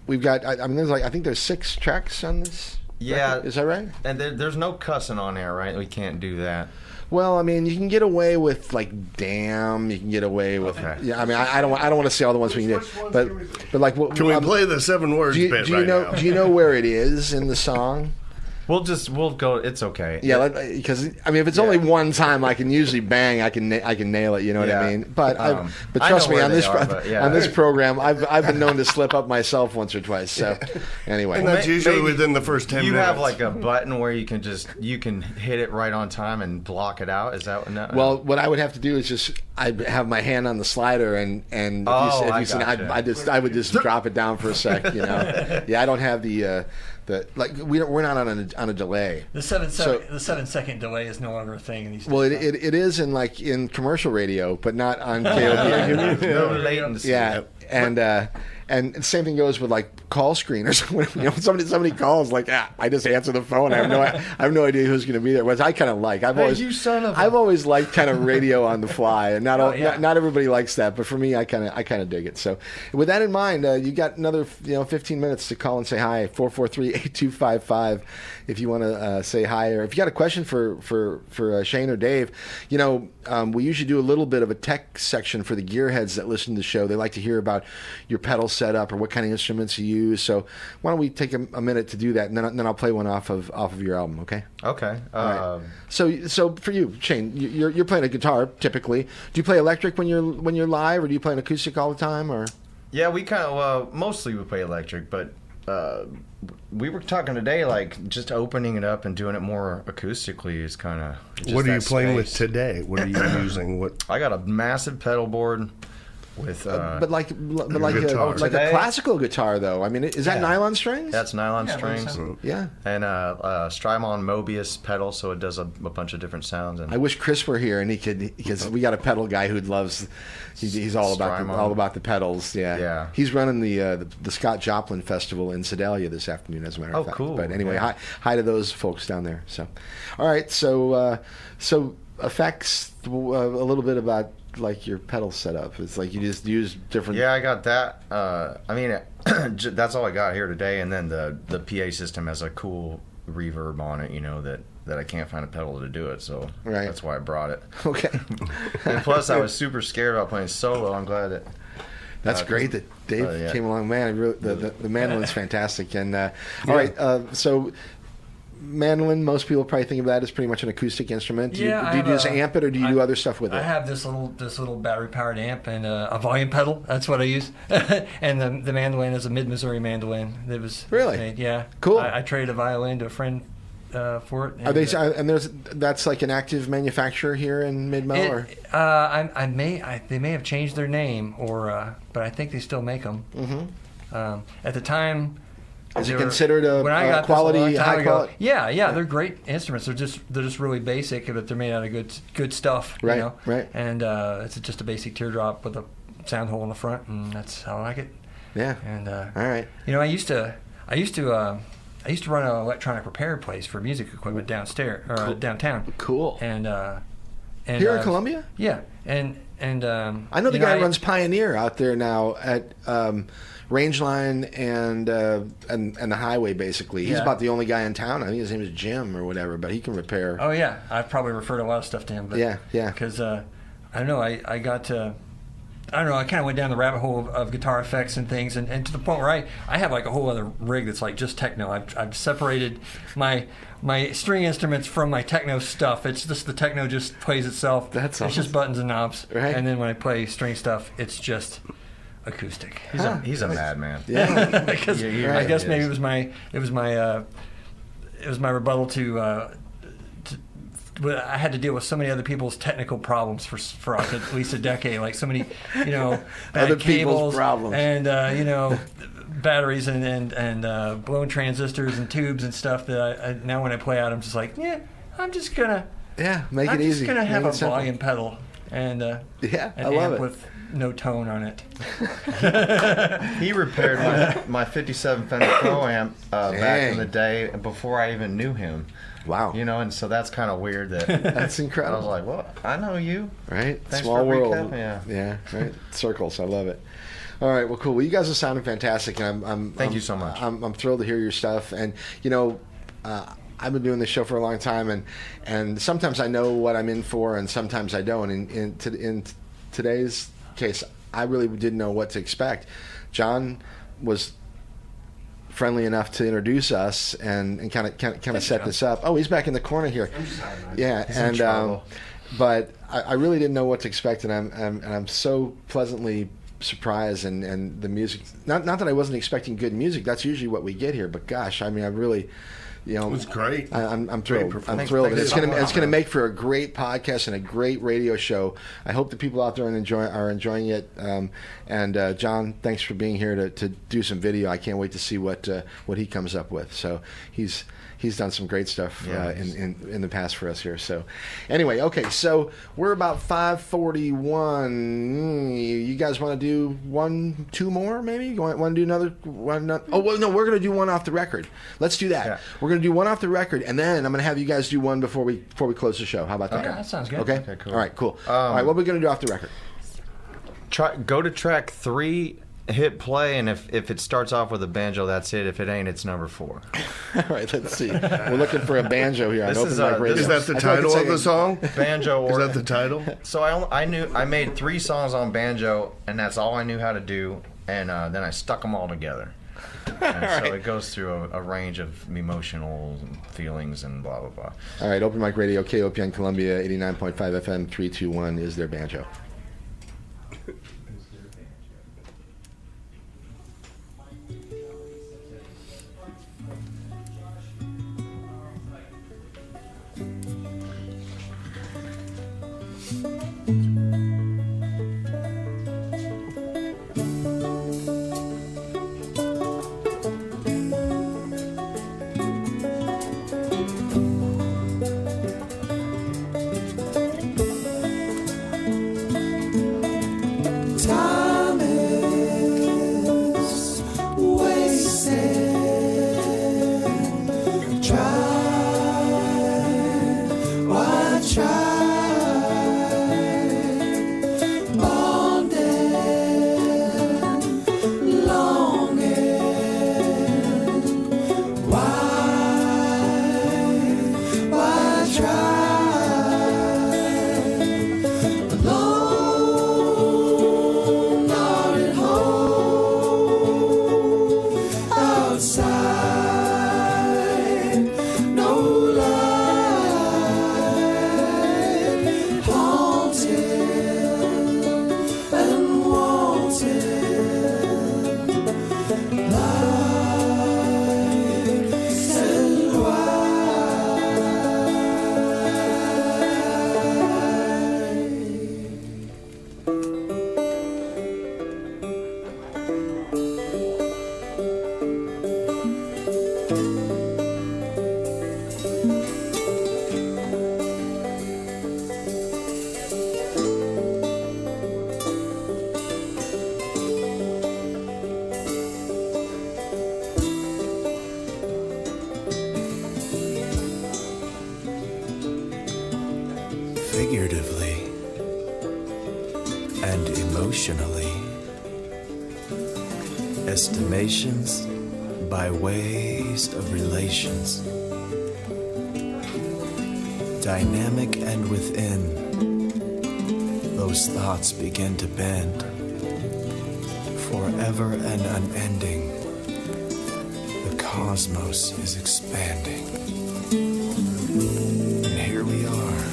we've got, I mean, I think there's 6 tracks on this. Yeah. Record. Is that right? And there's no cussing on there, right? We can't do that. Well, I mean, you can get away with like "damn." You can get away with. Okay. Yeah, I mean, I don't want to say all the ones we can do, but like, what, Can we play the 7 words bit right now? Do you know where it is in the song? We'll go. It's okay. Yeah, because I mean, if it's only one time, I can usually bang. I can nail it. You know what I mean? But trust me, on this program, I've been known to slip up myself once or twice. So anyway, and that's usually within the first 10 minutes. You have like a button where you can hit it right on time and block it out. Is that no? Well, what I would have to do is I'd have my hand on the slider and I would just drop it down for a sec. You know? Yeah, I don't have the we're not on a delay. The 7-second delay is no longer a thing in these days. Well, it is in commercial radio, but not on KOPN. No latency. Yeah, and the same thing goes with like call screeners. When somebody calls, like I just answer the phone. I have no idea who's going to be there. Which I kind of like. I've always liked kind of radio on the fly, and not everybody likes that. But for me, I kind of dig it. So with that in mind, you got another 15 minutes to call and say hi. 443-8255 if you want to say hi, or if you got a question for Shane or Dave. We usually do a little bit of a tech section for the gearheads that listen to the show. They like to hear about your pedal setup or what kind of instruments you use. So why don't we take a minute to do that, and then I'll play one off of your album. Okay. Okay. Right. So for you, Shane, you're playing a guitar typically. Do you play electric when you're live, or do you play an acoustic all the time, or? Yeah, we kind of mostly we play electric, but we were talking today, like just opening it up and doing it more acoustically is kind of. What are you playing with today? What are you using? What? I got a massive pedal board with. But like a classical guitar, though. I mean, is that nylon strings? That's nylon strings. So. Yeah. And Strymon Mobius pedal, so it does a bunch of different sounds. And I wish Chris were here, and he could, because we got a pedal guy who loves. He's all about the pedals. Yeah. Yeah. He's running the Scott Joplin Festival in Sedalia this afternoon, as a matter of fact. Oh, cool. But anyway, hi to those folks down there. So, all right. So effects. A little bit about like your pedal setup. It's like you just use different. Yeah, I got that. I mean, that's all I got here today, and then the PA system has a cool reverb on it. That I can't find a pedal to do it, so that's why I brought it. Okay. And plus, I was super scared about playing solo. I'm glad that. That's great that Dave came along. Man, the mandolin's fantastic. And all right, so mandolin, most people probably think of that as pretty much an acoustic instrument. Do you just amp it, or do you do other stuff with it? I have this little battery powered amp and a volume pedal. That's what I use. And the mandolin is a Mid-Missouri mandolin that was really made. Yeah, cool. I traded a violin to a friend for it. And that's like an active manufacturer here in Mid-Mo, or? They may have changed their name, but I think they still make them. Mm-hmm. At the time. Is it considered a quality, high quality? Yeah, they're great instruments. They're just really basic, but they're made out of good stuff. Right, right. And it's just a basic teardrop with a sound hole in the front, and that's how I like it. Yeah. And all right. I used to run an electronic repair place for music equipment downtown. Cool. And And, Here in Columbia? Yeah, and I know the guy who runs Pioneer out there now at Rangeline and the highway. Basically, he's about the only guy in town. I think his name is Jim or whatever, but he can repair. Oh yeah, I've probably referred a lot of stuff to him. But yeah. Because I don't know, I got to. I don't know, I kind of went down the rabbit hole of guitar effects and things, and to the point where I have like a whole other rig that's like just techno. I've separated my string instruments from my techno stuff. It's just the techno just plays itself. That's awesome. It's just buttons and knobs. Right. And then when I play string stuff, it's just acoustic. He's a madman. Yeah. Because I guess maybe it was my rebuttal to I had to deal with so many other people's technical problems for like at least a decade, like so many, bad other cables people's problems. and batteries and blown transistors and tubes and stuff that I now when I play out, I'm just like, I'm just gonna make it easy. I'm just gonna have Make a it simple. volume pedal and I an love amp it. with no tone on it. He repaired my 57 Fender Pro amp back in the day before I even knew him. Wow. And so that's kind of weird that That's incredible. I was like, well, I know you. Right? Thanks Small for world. recapping. Yeah, right. Circles. I love it. All right, well, cool. Well, you guys are sounding fantastic, and Thank you so much. I'm thrilled to hear your stuff, and I've been doing this show for a long time, and sometimes I know what I'm in for, and sometimes I don't. In today's case, I really didn't know what to expect. John was friendly enough to introduce us and kind of set this up. Oh, he's back in the corner here. Yeah, and but I really didn't know what to expect, and I'm so pleasantly surprised, and the music. Not that I wasn't expecting good music. That's usually what we get here. But gosh, I mean, I really. It was great. I'm thrilled. Great I'm thrilled. Thank It's you. going to make for a great podcast and a great radio show. I hope the people out there are enjoying it. And John, thanks for being here to do some video. I can't wait to see what he comes up with. So he's done some great stuff in the past for us here. So anyway, okay. So we're about 5:41. You guys want to do two more? Maybe you want to do another one? Oh well, no, we're going to do one off the record. Let's do that. Yeah. We're going to do one off the record, and then I'm going to have you guys do one before we close the show. How about that? Okay, that sounds good. Okay, cool. All right, cool. All right, what are we going to do off the record? Go to track 3, hit play, and if it starts off with a banjo, that's it. If it ain't, it's number 4. All right, let's see. We're looking for a banjo here on Open Mic Radio. Is that the title of the song? Banjo. Is that the title? So I made 3 songs on banjo, and that's all I knew how to do, and then I stuck them all together. And so it goes through a range of emotional feelings and blah, blah, blah. All right, Open Mic Radio, KOPN Columbia, 89.5 FM, 321 is their banjo. Time is wasted. Why try? Bonding, longing. Why try? Alone, not at home, outside, no light, haunted and wanted, lights and Figuratively. emotionally. Estimations by ways of relations. Dynamic and within, those thoughts begin to bend. Forever and unending, the cosmos is expanding. And here we are,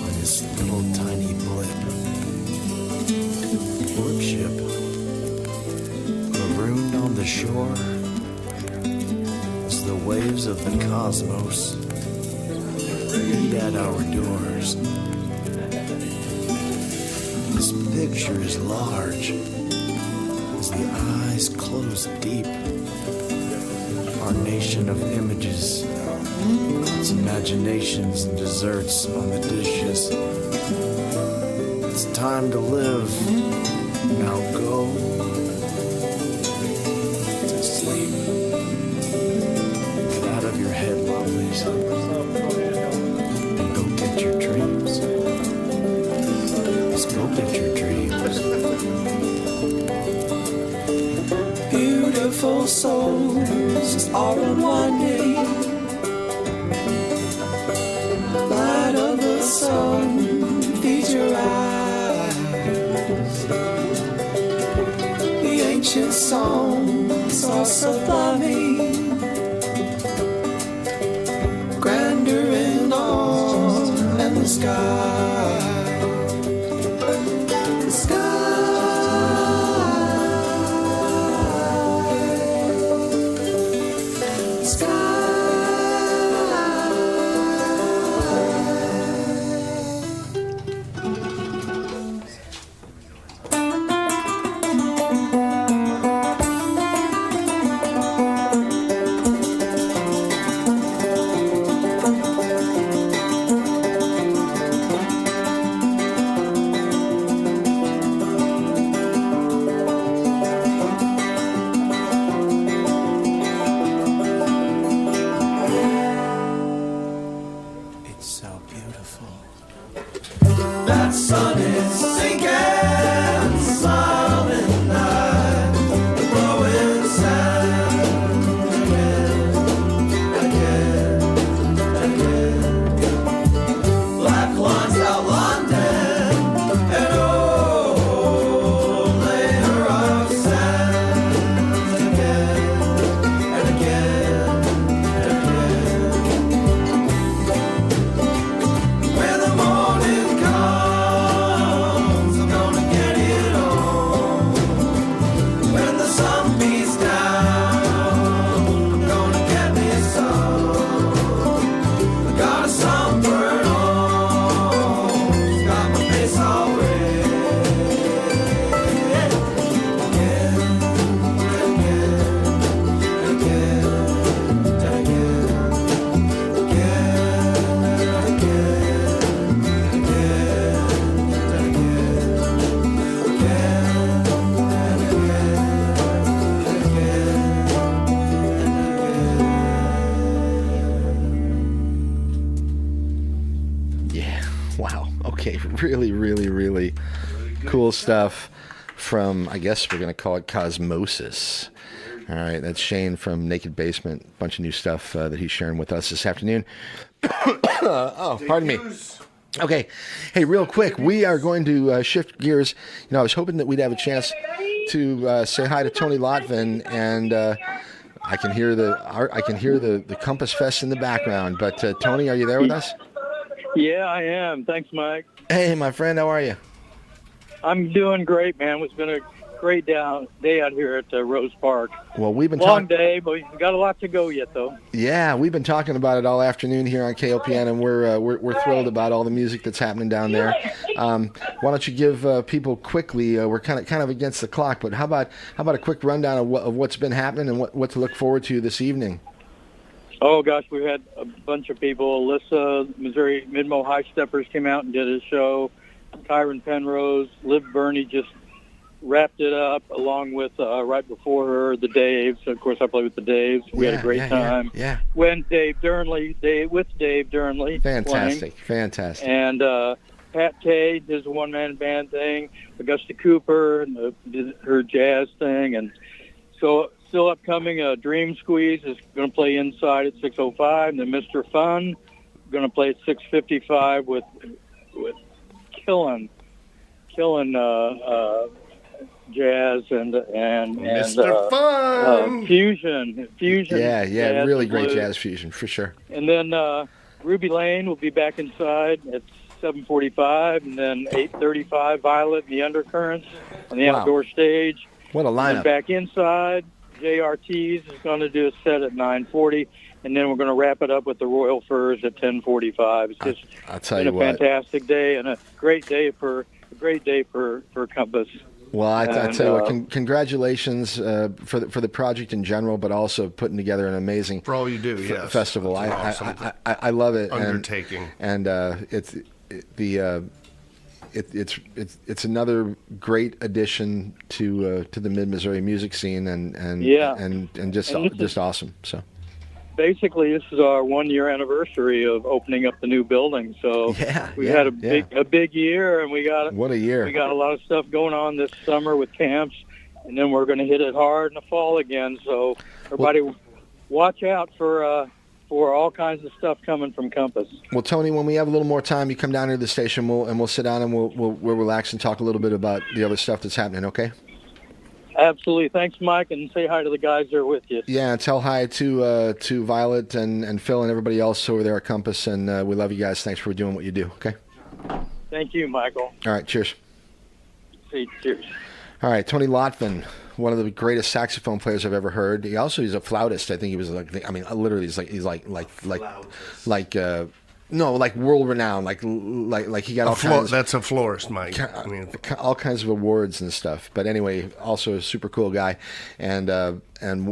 on this little tiny blip. Ship, marooned on the shore, as the waves of the cosmos beat at our doors. This picture is large, as the eyes close deep. Our nation of images, its imaginations and desserts on the dishes. It's time to live. Now go to sleep. Get out of your head, lovelies, and go get your dreams. Just go get your dreams. Beautiful souls are unwinding. Light of the sun feeds your eyes. Ancient songs are subliming, grander in awe and the sky. The sky. Really cool stuff from, I guess we're going to call it Cosmosis. All right, that's Shane from Naked Basement. A bunch of new stuff that he's sharing with us this afternoon. Oh, pardon me. Okay. Hey, real quick, we are going to shift gears. You know, I was hoping that we'd have a chance to say hi to Tony Lotven, and I can hear the Compassfest in the background. But Tony, are you there with us? Yeah, I am. Thanks, Mike. Hey, my friend, how are you? I'm doing great, man. It's been a great day out here at Rose Park. Well, we've been long day, but we've got a lot to go yet, though. Yeah, we've been talking about it all afternoon here on KOPN, and we're thrilled about all the music that's happening down there. Why don't you give people quickly? We're kind of against the clock, but how about a quick rundown of what's been happening and what to look forward to this evening? Oh gosh, we had a bunch of people. Alyssa, Missouri Midmo High Steppers came out and did a show. Kyron Penrose, Liv Burney just wrapped it up, along with right before her, the Daves. Of course, I played with the Daves. We had a great time. Yeah. When Dave Durnley. Fantastic. Fantastic. And Pat Kay does a one-man band thing. Augusta Cooper did her jazz thing. And so still upcoming, Dream Squeeze is going to play inside at 6:05. And then Mr. Fun going to play at 6:55 with killing jazz and Mr. Fun fusion. Yeah, really great blues. jazz fusion for sure. And then Ruby Lane will be back inside at 7:45, and then 8:35 Violet and the Undercurrents on the outdoor stage. What a And lineup! then back inside, JRTs is going to do a set at 9:40, and then we're going to wrap it up with the Royal Furs at 10:45. It's just I'll tell been you a what. fantastic day and a great day for Compass. Well, I And, tell you what, congratulations for the project in general, but also putting together an amazing for all you do. Yes, festival. That's an awesome I love it. undertaking, and it's another great addition to the Mid Missouri music scene, and just awesome. So. Basically, this is our 1-year anniversary of opening up the new building. So we had a big year, and we got what a year. We got a lot of stuff going on this summer with camps, and then we're going to hit it hard in the fall again. So everybody, watch out for all kinds of stuff coming from Compass. Well, Tony, when we have a little more time, you come down here to the station, we'll sit down and we'll relax and talk a little bit about the other stuff that's happening. Okay. Absolutely. Thanks, Mike, and say hi to the guys that are with you. Yeah, and tell hi to Violet and Phil and everybody else over there at Compass, and we love you guys. Thanks for doing what you do, okay? Thank you, Michael. All right, cheers. Cheers. All right, Tony Lotven, one of the greatest saxophone players I've ever heard. He's a flautist. I think he was literally like world renowned, like he got all kinds. That's a florist, Mike. All kinds of awards and stuff. But anyway, also a super cool guy, and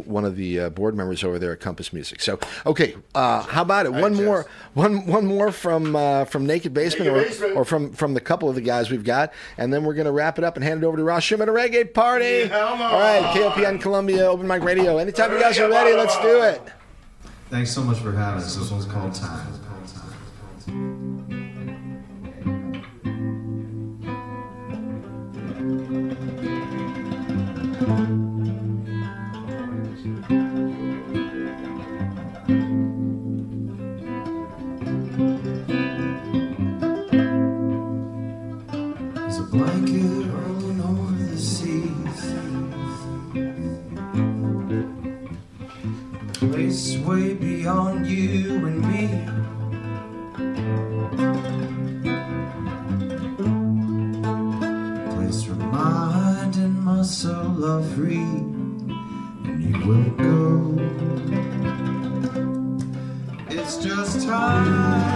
one of the board members over there at Compass Music. So okay, how about it? One more from Naked Basement, or from the couple of the guys we've got, and then we're gonna wrap it up and hand it over to Ross Schumann, a reggae party. All right, KOPN Columbia Open Mic Radio. Anytime you guys are ready, let's do it. Thanks so much for having us. This one's called Time. There's a blanket rolling over the seas, a place way beyond you and me. A place reminding my soul of free, and you will go. It's just time.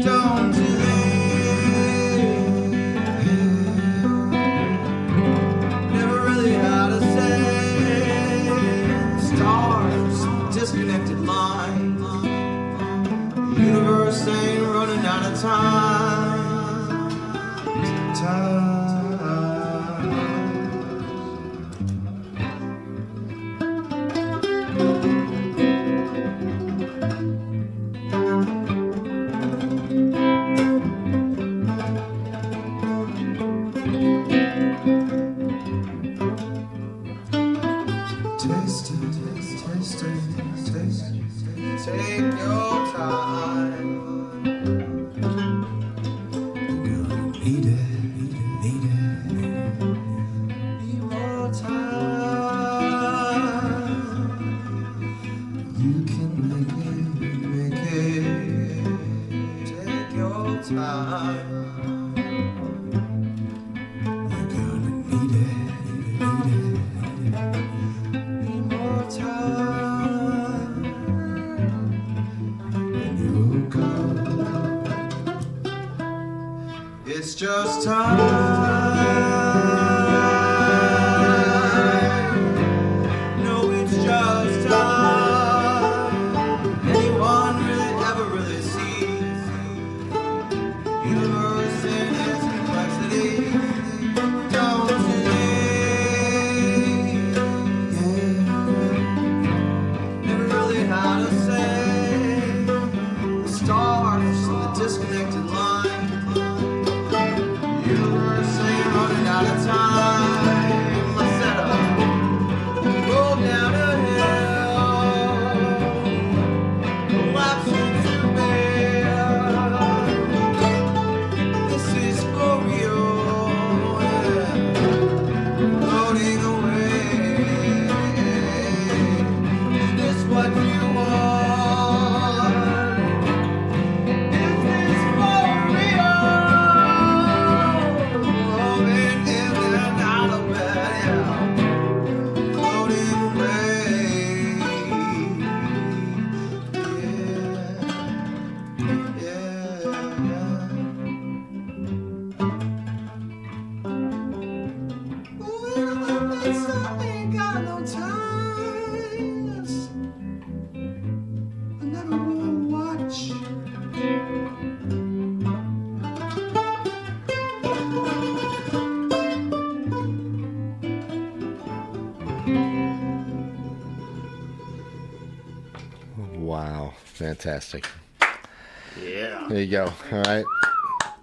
Don't delay. Never really how to say. Stars, disconnected lines. The universe ain't running out of time. Take your time. You're gonna need it. Need more time. You can make it. Take your time. You're gonna need it. Need more time. It's just time. No, it's just time. Anyone really ever really sees universe in how to say the stars on the disconnected line. You were saying running out of time. I said roll down a hill, collapse into bed. This is for real, yeah. Floating away. Is this what you want? Is this for real? Rolling in and out of bed, yeah. Floating away, I ain't got no time. I never will watch. Wow, fantastic. Yeah. There you go. All right.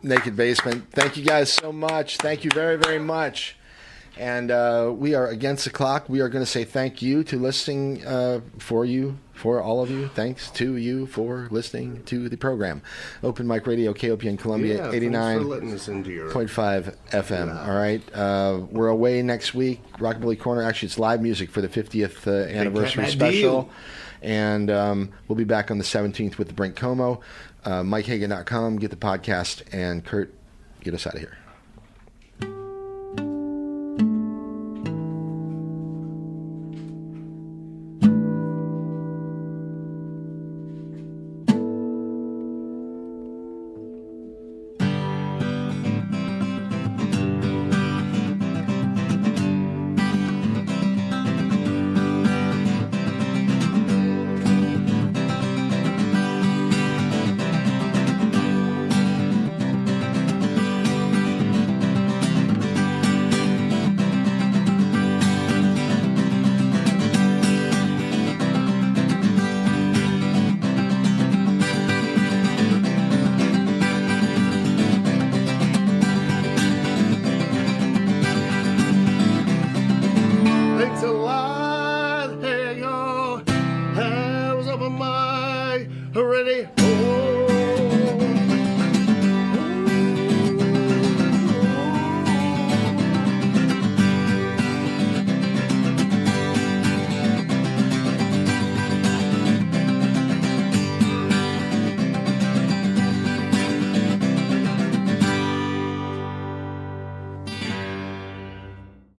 Naked Basement. Thank you guys so much. Thank you very, very much. And we are against the clock. We are going to say thank you to listening for all of you. Thanks to you for listening to the program. Open Mic Radio, KOPN Columbia, Yeah, thanks for letting us into your 89.5 FM. All right. We're away next week. Rockabilly Corner. Actually, it's live music for the 50th anniversary bad special. deal. And we'll be back on the 17th with the Brink Como. MikeHagan.com. Get the podcast. And Kurt, get us out of here.